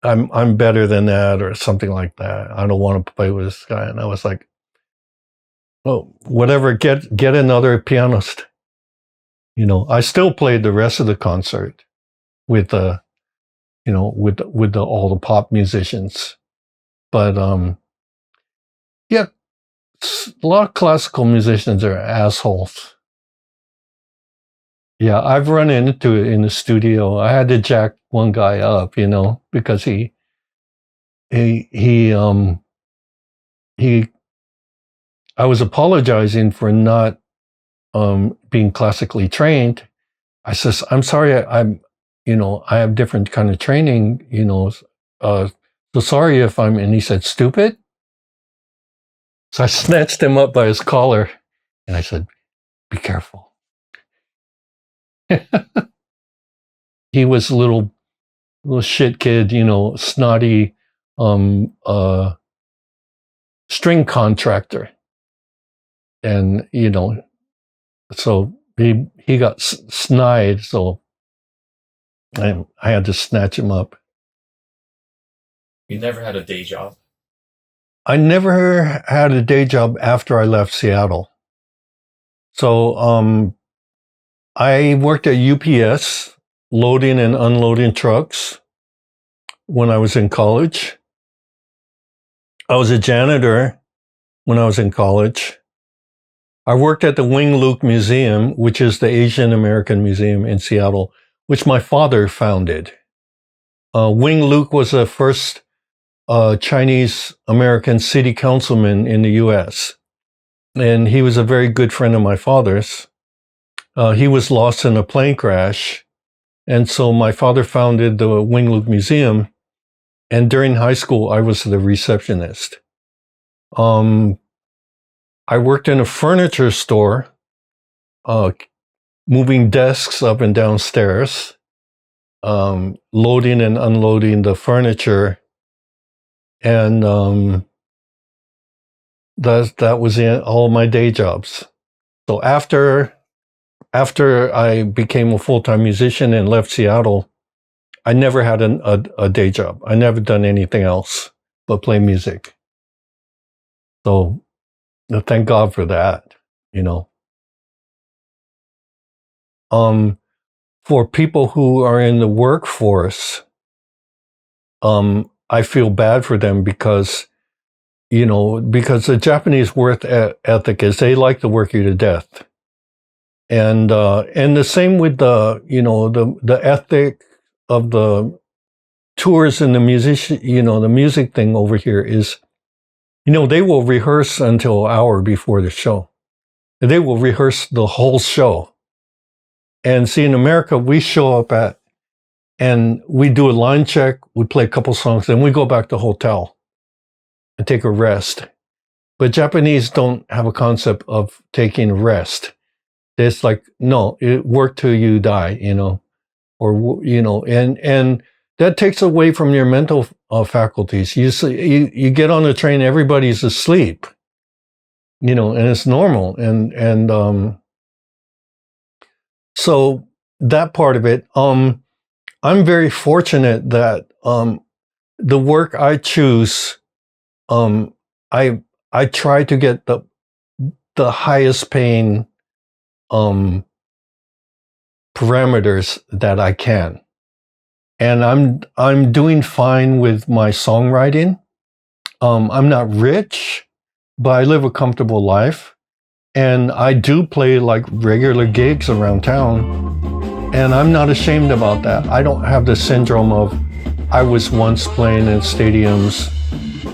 I'm better than that, or something like that. I don't want to play with this guy. And I was like, oh, whatever, get another pianist. You know, I still played the rest of the concert with all the pop musicians. But yeah, a lot of classical musicians are assholes. Yeah, I've run into it in the studio. I had to jack one guy up, you know, because I was apologizing for not being classically trained. I says, I'm sorry, I have different kind of training, you know, so sorry if and he said, stupid. So I snatched him up by his collar, and I said, Be careful. He was a little shit kid, snotty, string contractor. And, so he got snide, so I had to snatch him up. You never had a day job? I never had a day job after I left Seattle. So I worked at UPS, loading and unloading trucks when I was in college. I was a janitor when I was in college. I worked at the Wing Luke Museum, which is the Asian American Museum in Seattle, which my father founded. Wing Luke was the first Chinese American city councilman in the U.S., and he was a very good friend of my father's. He was lost in a plane crash, and so my father founded the Wing Luke Museum, and during high school, I was the receptionist. I worked in a furniture store, moving desks up and down stairs, loading and unloading the furniture, and that was all my day jobs. So after I became a full-time musician and left Seattle, I never had a day job. I never done anything else but play music. So thank God for that, For people who are in the workforce, I feel bad for them because the Japanese work ethic is they like to work you to death. And the same with the ethic of the tours and the the music thing over here is, they will rehearse until an hour before the show. They will rehearse the whole show. And see, in America, we show up and we do a line check, we play a couple songs, then we go back to the hotel and take a rest. But Japanese don't have a concept of taking a rest. It's like, no, work till you die, and that takes away from your mental faculties. You get on the train, everybody's asleep, and it's normal. And so that part of it, I'm very fortunate that the work I choose, I try to get the highest paying parameters that I can. And I'm doing fine with my songwriting. I'm not rich, but I live a comfortable life. And I do play like regular gigs around town. And I'm not ashamed about that. I don't have the syndrome of I was once playing in stadiums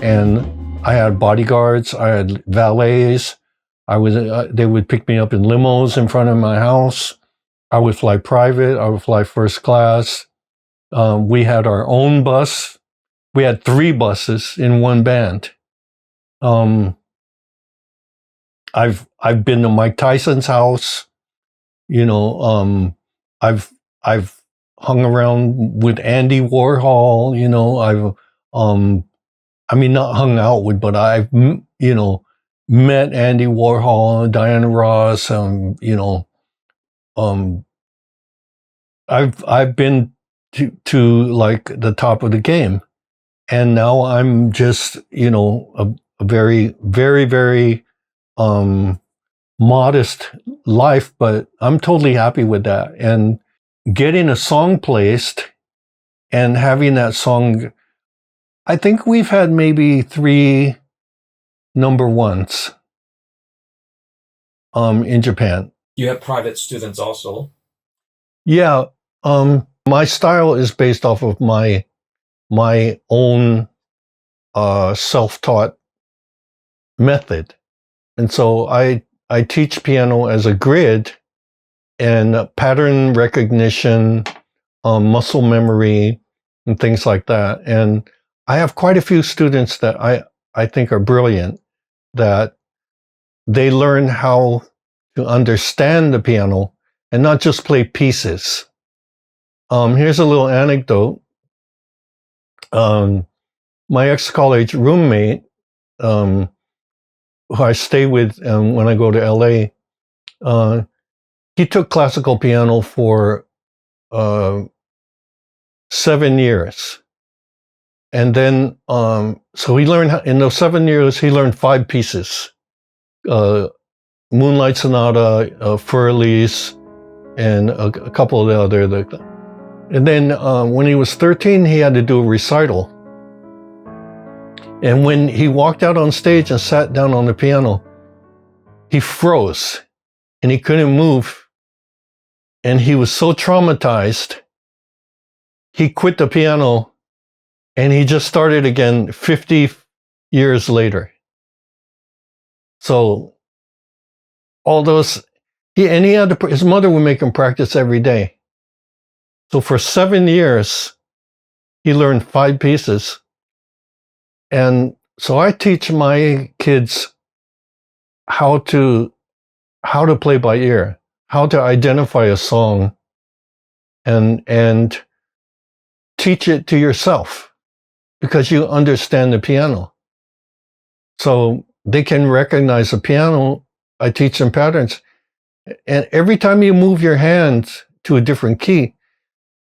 and I had bodyguards, I had valets. They would pick me up in limos in front of my house. I would fly private. I would fly first class. We had our own bus. We had 3 buses in one band. I've been to Mike Tyson's house. I've hung around with Andy Warhol. Not hung out with, but I've met Andy Warhol, Diana Ross. I've been to like the top of the game, and now I'm just a very, very, very modest life, but I'm totally happy with that. And getting a song placed and having that song, I think we've had maybe 3 number ones in Japan. You have private students also? Yeah. My style is based off of my own self-taught method. And so I teach piano as a grid and pattern recognition, muscle memory, and things like that. And I have quite a few students that I think are brilliant, that they learn how to understand the piano and not just play pieces. Here's a little anecdote. My ex-college roommate, who I stay with when I go to LA, he took classical piano for 7 years. And then, so he learned, in those 7 years, he learned 5 pieces. Moonlight Sonata, Fur-Elise, and a couple of the other. And then when he was 13, he had to do a recital. And when he walked out on stage and sat down on the piano, he froze and he couldn't move. And he was so traumatized, he quit the piano and he just started again 50 years later. So all those, he had to, his mother would make him practice every day. So for 7 years, he learned 5 pieces. And so I teach my kids how to play by ear, how to identify a song, and teach it to yourself because you understand the piano. So they can recognize the piano. I teach them patterns. And every time you move your hands to a different key,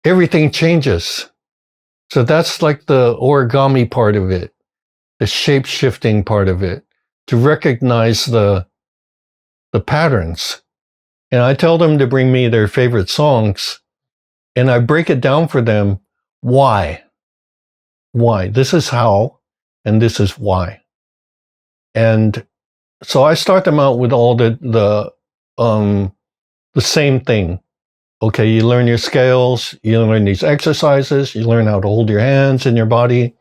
everything changes. So that's like the origami part of it, the shape-shifting part of it, to recognize the patterns. And I tell them to bring me their favorite songs, and I break it down for them. Why? Why? This is how, and this is why. And so I start them out with all the same thing. Okay, you learn your scales, you learn these exercises, you learn how to hold your hands and your body.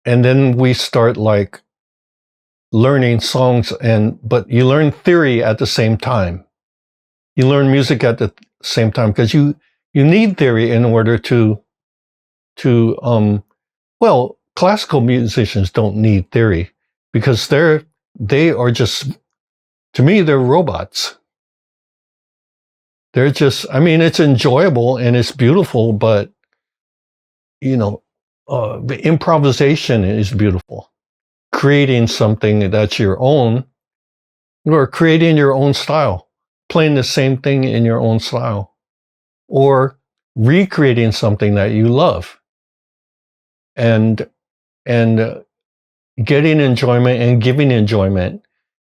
And then we start like learning songs, but you learn theory at the same time. You learn music at the same time because you need theory in order to well, classical musicians don't need theory because they are just, to me, they're robots. They're just, I mean, it's enjoyable and it's beautiful, but the improvisation is beautiful. Creating something that's your own, or creating your own style, playing the same thing in your own style, or recreating something that you love, and getting enjoyment and giving enjoyment.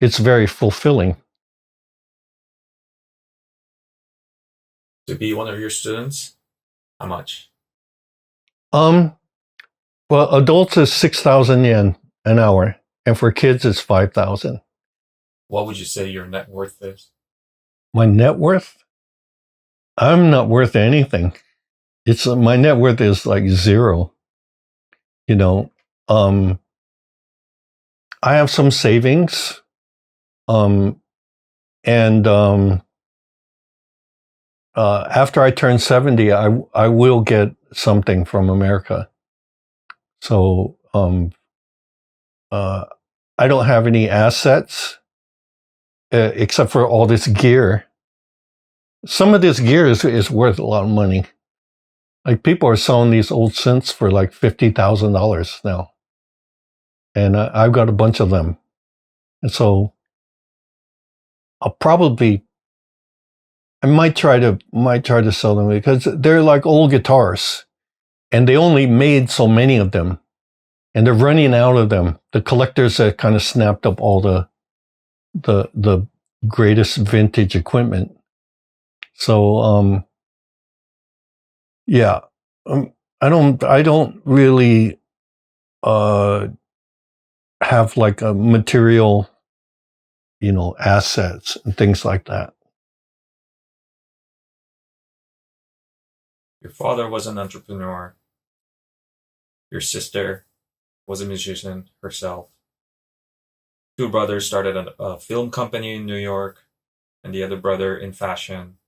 It's very fulfilling. To be one of your students, how much? Well, adults is 6,000 yen an hour, and for kids it's 5,000. What would you say your net worth is? My net worth? I'm not worth anything. My net worth is like 0. I have some savings, and after I turn 70, I will get something from America. So I don't have any assets except for all this gear. Some of this gear is worth a lot of money. Like people are selling these old synths for like $50,000 now, and I've got a bunch of them. And so I might try to sell them because they're like old guitars, and they only made so many of them, and they're running out of them. The collectors have kind of snapped up all the greatest vintage equipment. So yeah, I don't really have like a material, assets and things like that. Your father was an entrepreneur. Your sister was a musician herself. 2 brothers started a film company in New York, and the other brother in fashion.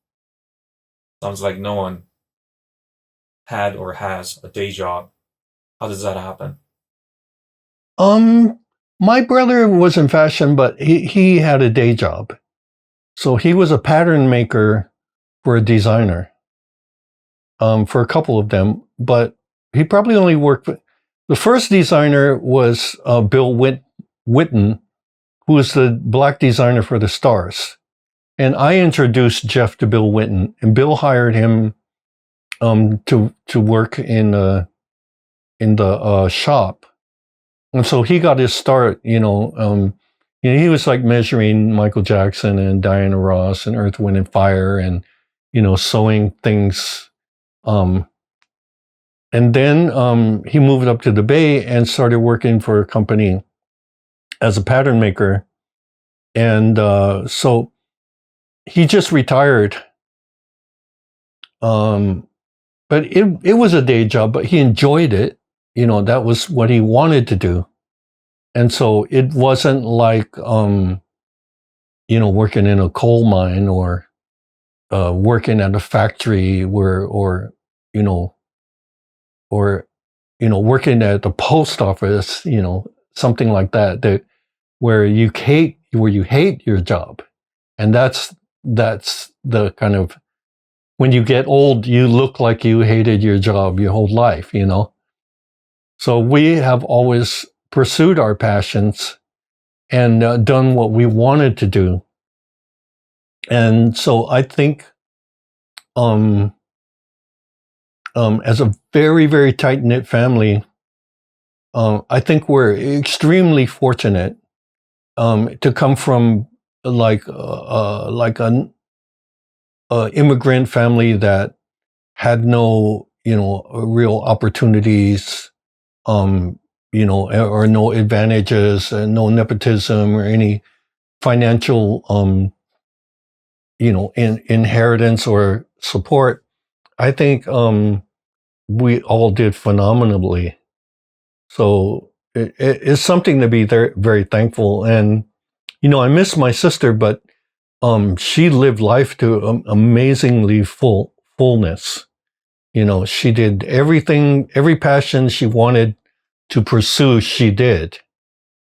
Sounds like no one had or has a day job. How does that happen? My brother was in fashion, but he had a day job. So he was a pattern maker for a designer, for a couple of them, but he probably only worked with, the first designer was Bill Witten, who was the black designer for the Stars. And I introduced Jeff to Bill Witten, and Bill hired him to work in the shop. And so he got his start, he was like measuring Michael Jackson and Diana Ross and Earth, Wind and Fire and, sewing things. And then he moved up to the Bay and started working for a company as a pattern maker. And so he just retired. But it was a day job, but he enjoyed it. That was what he wanted to do. And so it wasn't like, working in a coal mine or working at a factory or working at the post office, something like that, where you hate your job. And that's the kind of, when you get old, you look like you hated your job your whole life, So we have always pursued our passions and done what we wanted to do. And so I think, as a very, very tight-knit family, I think we're extremely fortunate to come from like an immigrant family that had no, real opportunities, or no advantages, no nepotism or any financial, inheritance or support. I think we all did phenomenally. So it's something to be very, very thankful. And, I miss my sister, but she lived life to amazingly fullness. She did everything, every passion she wanted to pursue, she did.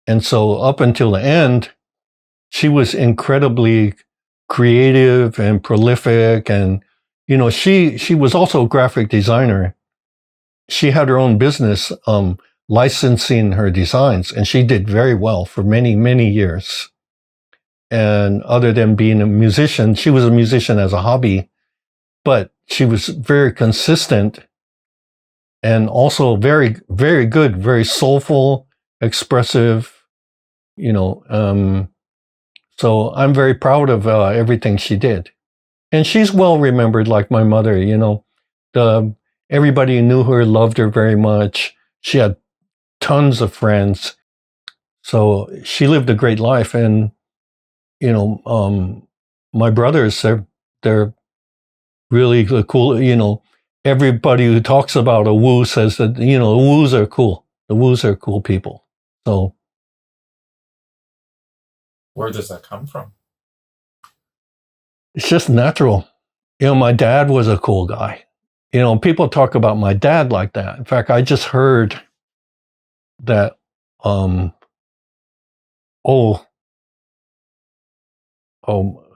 And so up until the end, she was incredibly creative and prolific. And, she was also a graphic designer. She had her own business, licensing her designs, and she did very well for many, many years. And other than being a musician, she was a musician as a hobby, but she was very consistent and also very, very good, very soulful, expressive, so I'm very proud of everything she did. And she's well remembered, like my mother, everybody who knew her loved her very much. She had tons of friends. So she lived a great life. And, my brothers, they're really cool. Everybody who talks about a Wu says that, the Wus are cool. The Wus are cool people. So. Where does that come from? It's just natural. My dad was a cool guy. People talk about my dad like that. In fact, I just heard that,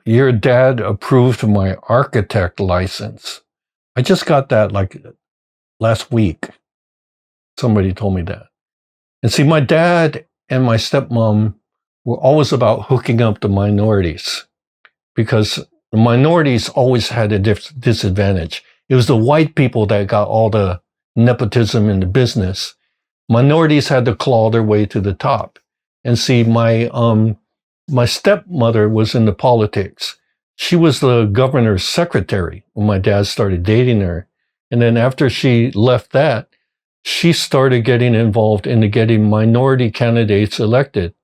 your dad approved my architect license. I just got that like last week. Somebody told me that. And see, my dad and my stepmom were always about hooking up the minorities, because the minorities always had a disadvantage. It was the white people that got all the nepotism in the business. Minorities had to claw their way to the top. And see, my stepmother was into politics. She was the governor's secretary when my dad started dating her. And then after she left that, she started getting involved into getting minority candidates elected.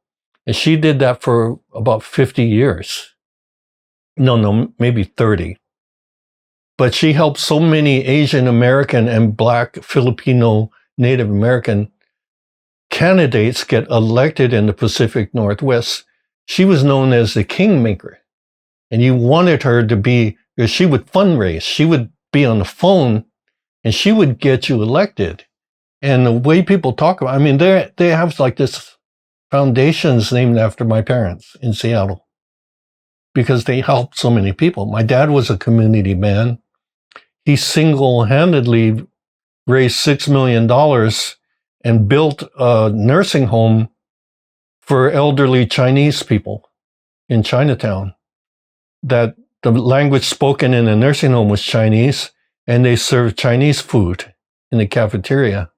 And she did that for about 50 years. No, maybe 30. But she helped so many Asian American and Black, Filipino, Native American candidates get elected in the Pacific Northwest. She was known as the kingmaker. And you wanted her to be, because she would fundraise. She would be on the phone and she would get you elected. And the way people talk about, they have like this foundations named after my parents in Seattle. because they helped so many people. My dad was a community man. He single-handedly raised $6 million and built a nursing home for elderly Chinese people in Chinatown. That the language spoken in the nursing home was Chinese, and they served Chinese food in the cafeteria.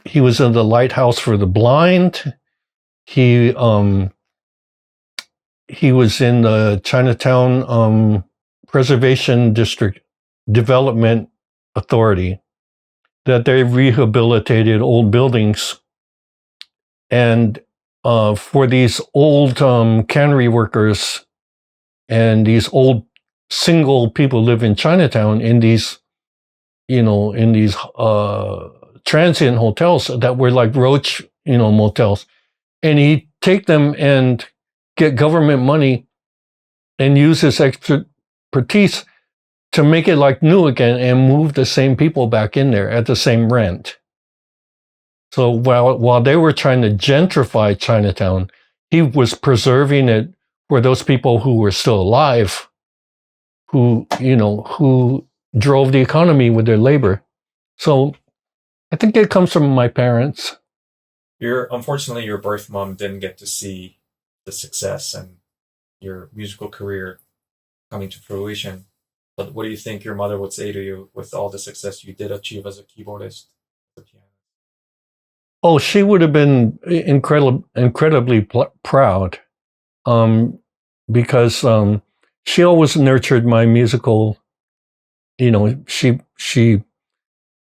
He was in the Lighthouse for the Blind. He was in the Chinatown Preservation District Development Authority, that they rehabilitated old buildings. And for these old cannery workers and these old single people live in Chinatown in these, transient hotels that were like roach, motels. And he'd take them and get government money and use his expertise to make it like new again and move the same people back in there at the same rent. So while they were trying to gentrify Chinatown, he was preserving it for those people who were still alive, who drove the economy with their labor. So I think it comes from my parents. Unfortunately, your birth mom didn't get to see the success and your musical career coming to fruition. But what do you think your mother would say to you with all the success you did achieve as a keyboardist, the piano? Oh, she would have been incredibly proud, because she always nurtured my musical.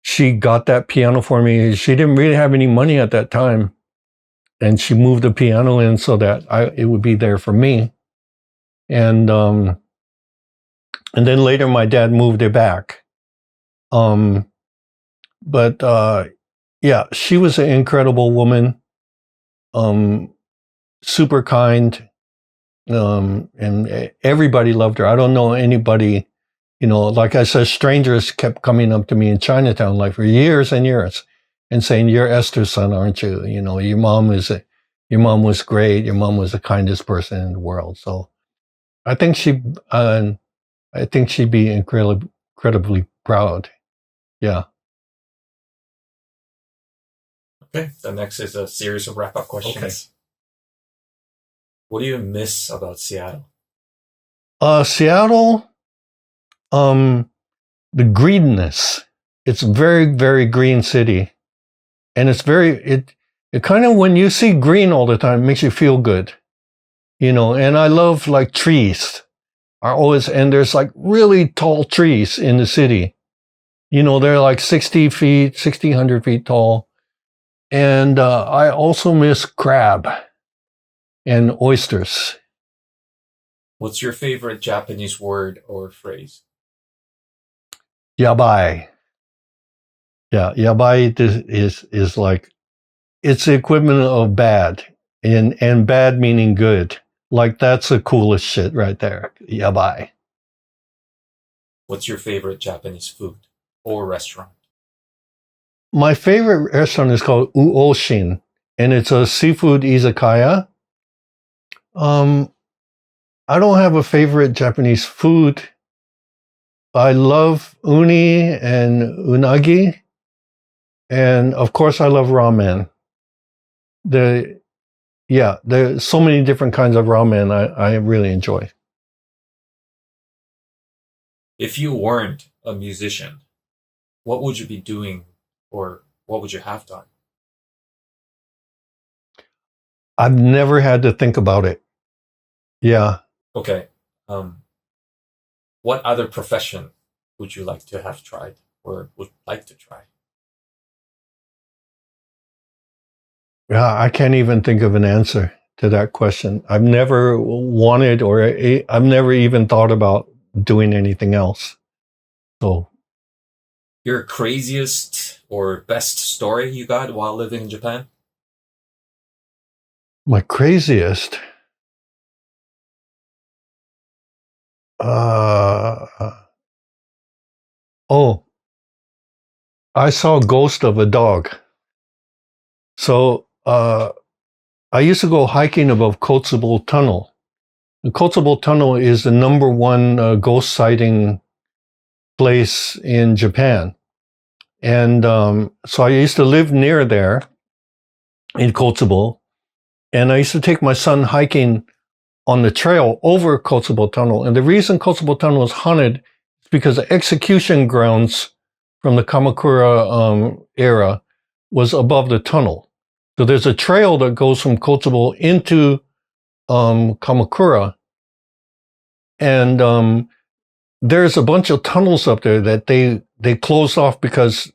She got that piano for me. She didn't really have any money at that time, and she moved the piano in so that it would be there for me. And then later, my dad moved it back. Yeah, she was an incredible woman, super kind, and everybody loved her. I don't know anybody, like I said, strangers kept coming up to me in Chinatown, like for years and years, and saying, "You're Esther's son, aren't you? Your mom was great. Your mom was the kindest person in the world." So, I think she'd be incredibly proud. Yeah. Okay, the next is a series of wrap-up questions. Okay. What do you miss about Seattle? Seattle, the greenness. It's a very, very green city. And it kind of, when you see green all the time, it makes you feel good. And I love like trees. And there's like really tall trees in the city. They're like 60 feet, 100 feet tall. And I also miss crab and oysters. What's your favorite Japanese word or phrase? Yabai. Yeah, yabai is like, it's the equivalent of bad, and bad meaning good. Like, that's the coolest shit right there. Yabai. What's your favorite Japanese food or restaurant? My favorite restaurant is called Uoshin, and it's a seafood izakaya. I don't have a favorite Japanese food. I love uni and unagi, and of course I love ramen. There's so many different kinds of ramen I really enjoy. If you weren't a musician, what would you be doing? Or what would you have done? I've never had to think about it. Yeah. Okay. What other profession would you like to have tried or would like to try? Yeah, I can't even think of an answer to that question. I've never wanted, or I've never even thought about doing anything else. So. Your craziest or best story you got while living in Japan? My craziest? I saw a ghost of a dog. So I used to go hiking above Kotzebue Tunnel. the Kotzebue Tunnel is the number one ghost sighting place in Japan. And so I used to live near there in Kotzebue. And I used to take my son hiking on the trail over Kotzebue Tunnel. And the reason Kotzebue Tunnel is haunted is because the execution grounds from the Kamakura era was above the tunnel. So there's a trail that goes from Kotzebue into Kamakura. And there's a bunch of tunnels up there that they closed off because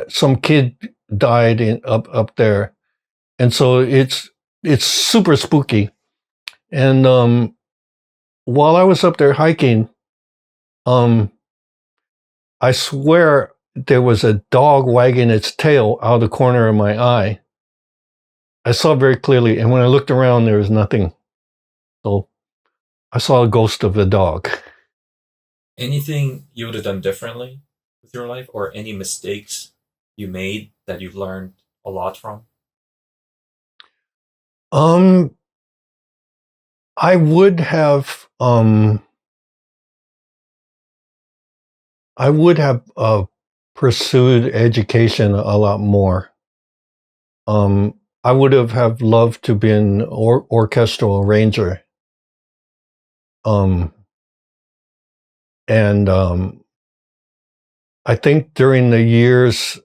some kid died up there. And so it's super spooky. And while I was up there hiking, I swear there was a dog wagging its tail out of the corner of my eye. I saw it very clearly, and when I looked around, there was nothing. So I saw a ghost of a dog. Anything you would have done differently with your life, or any mistakes you made that you've learned a lot from? I would have pursued education a lot more. I would have loved to be an orchestral arranger. And I think during the years,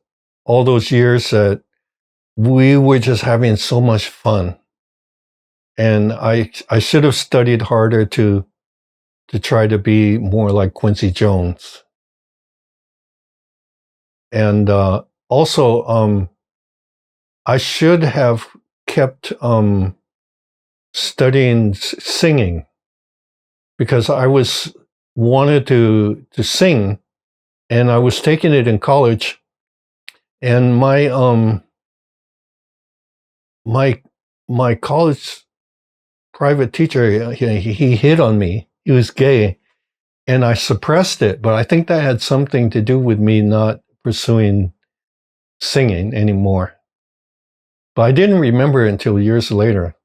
all those years, that we were just having so much fun. And I should have studied harder to try to be more like Quincy Jones. And also, I should have kept studying singing, because I wanted to sing, and I was taking it in college, and my college private teacher, he hit on me. He was gay, and I suppressed it, but I think that had something to do with me not pursuing singing anymore. But I didn't remember it until years later.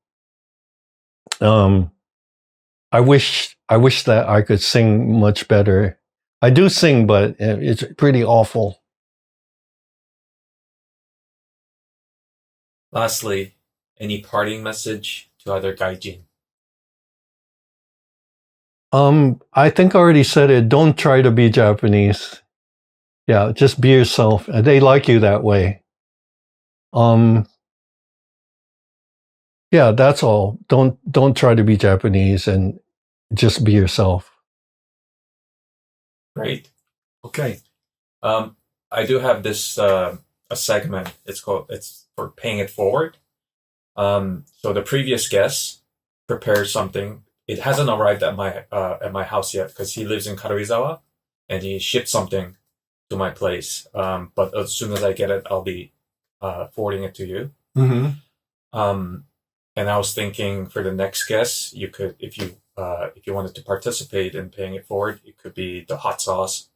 I wish that I could sing much better. I do sing, but it's pretty awful. Lastly, any parting message to other gaijin? I think I already said it. Don't try to be Japanese. Yeah, just be yourself. They like you that way. Yeah, that's all. Don't try to be Japanese, and just be yourself. Great. Okay. I do have this a segment. It's for paying it forward. So the previous guest prepared something. It hasn't arrived at my house yet, because he lives in Karuizawa, and he shipped something to my place. But as soon as I get it, I'll be forwarding it to you. Mm-hmm. And I was thinking, for the next guest, you could, if you wanted to participate in paying it forward, it could be the hot sauce.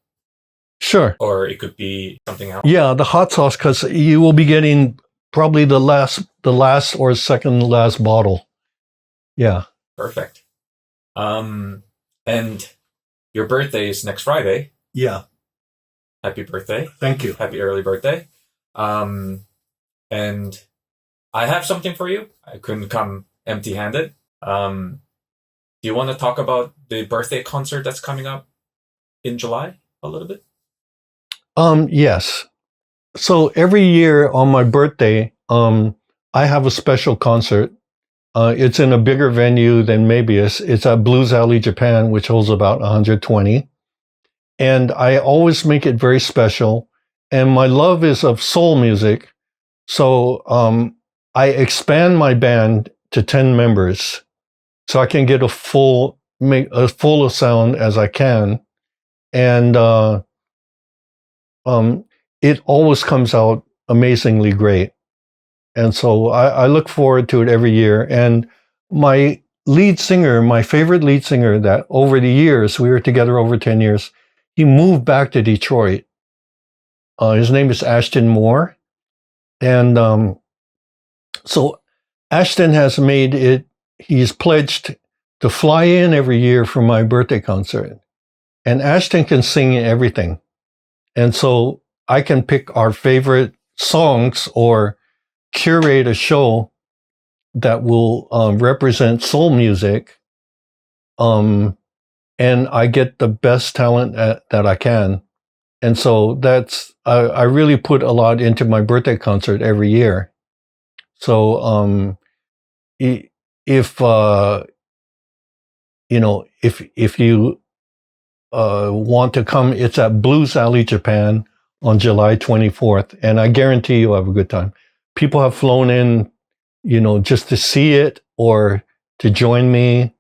Sure. Or it could be something else. Yeah, the hot sauce, because you will be getting probably the last or second last bottle. Yeah. Perfect. And your birthday is next Friday. Yeah. Happy birthday. Thank you. Happy early birthday. And I have something for you. I couldn't come empty-handed. Do you want to talk about the birthday concert that's coming up in July a little bit? Yes. So every year on my birthday, I have a special concert. It's in a bigger venue than Mabius. It's at Blues Alley, Japan, which holds about 120. And I always make it very special. And my love is of soul music. So I expand my band to 10 members, so I can get as full a sound as I can. And it always comes out amazingly great. And so I look forward to it every year. And my favorite lead singer, that over the years, we were together over 10 years, he moved back to Detroit. His name is Ashton Moore. And so Ashton has made it, he's pledged to fly in every year for my birthday concert. And Ashton can sing everything. And so I can pick our favorite songs or curate a show that will represent soul music. And I get the best talent that I can. And so I really put a lot into my birthday concert every year. So if you want to come, it's at Blues Alley, Japan on July 24th. And I guarantee you'll have a good time. People have flown in, just to see it or to join me.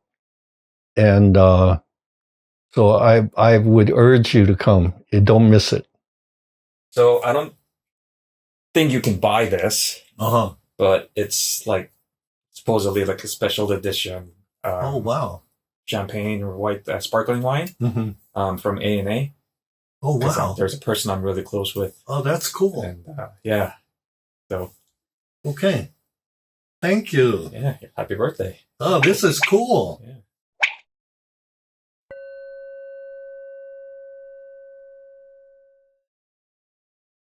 And so I would urge you to come. Don't miss it. So I don't think you can buy this, but it's like supposedly like a special edition. Wow. Champagne or white sparkling wine from A&A. Oh, wow. There's a person I'm really close with. Oh, that's cool. And yeah. So. Okay. Thank you. Yeah. Happy birthday. Oh, this is cool. Yeah.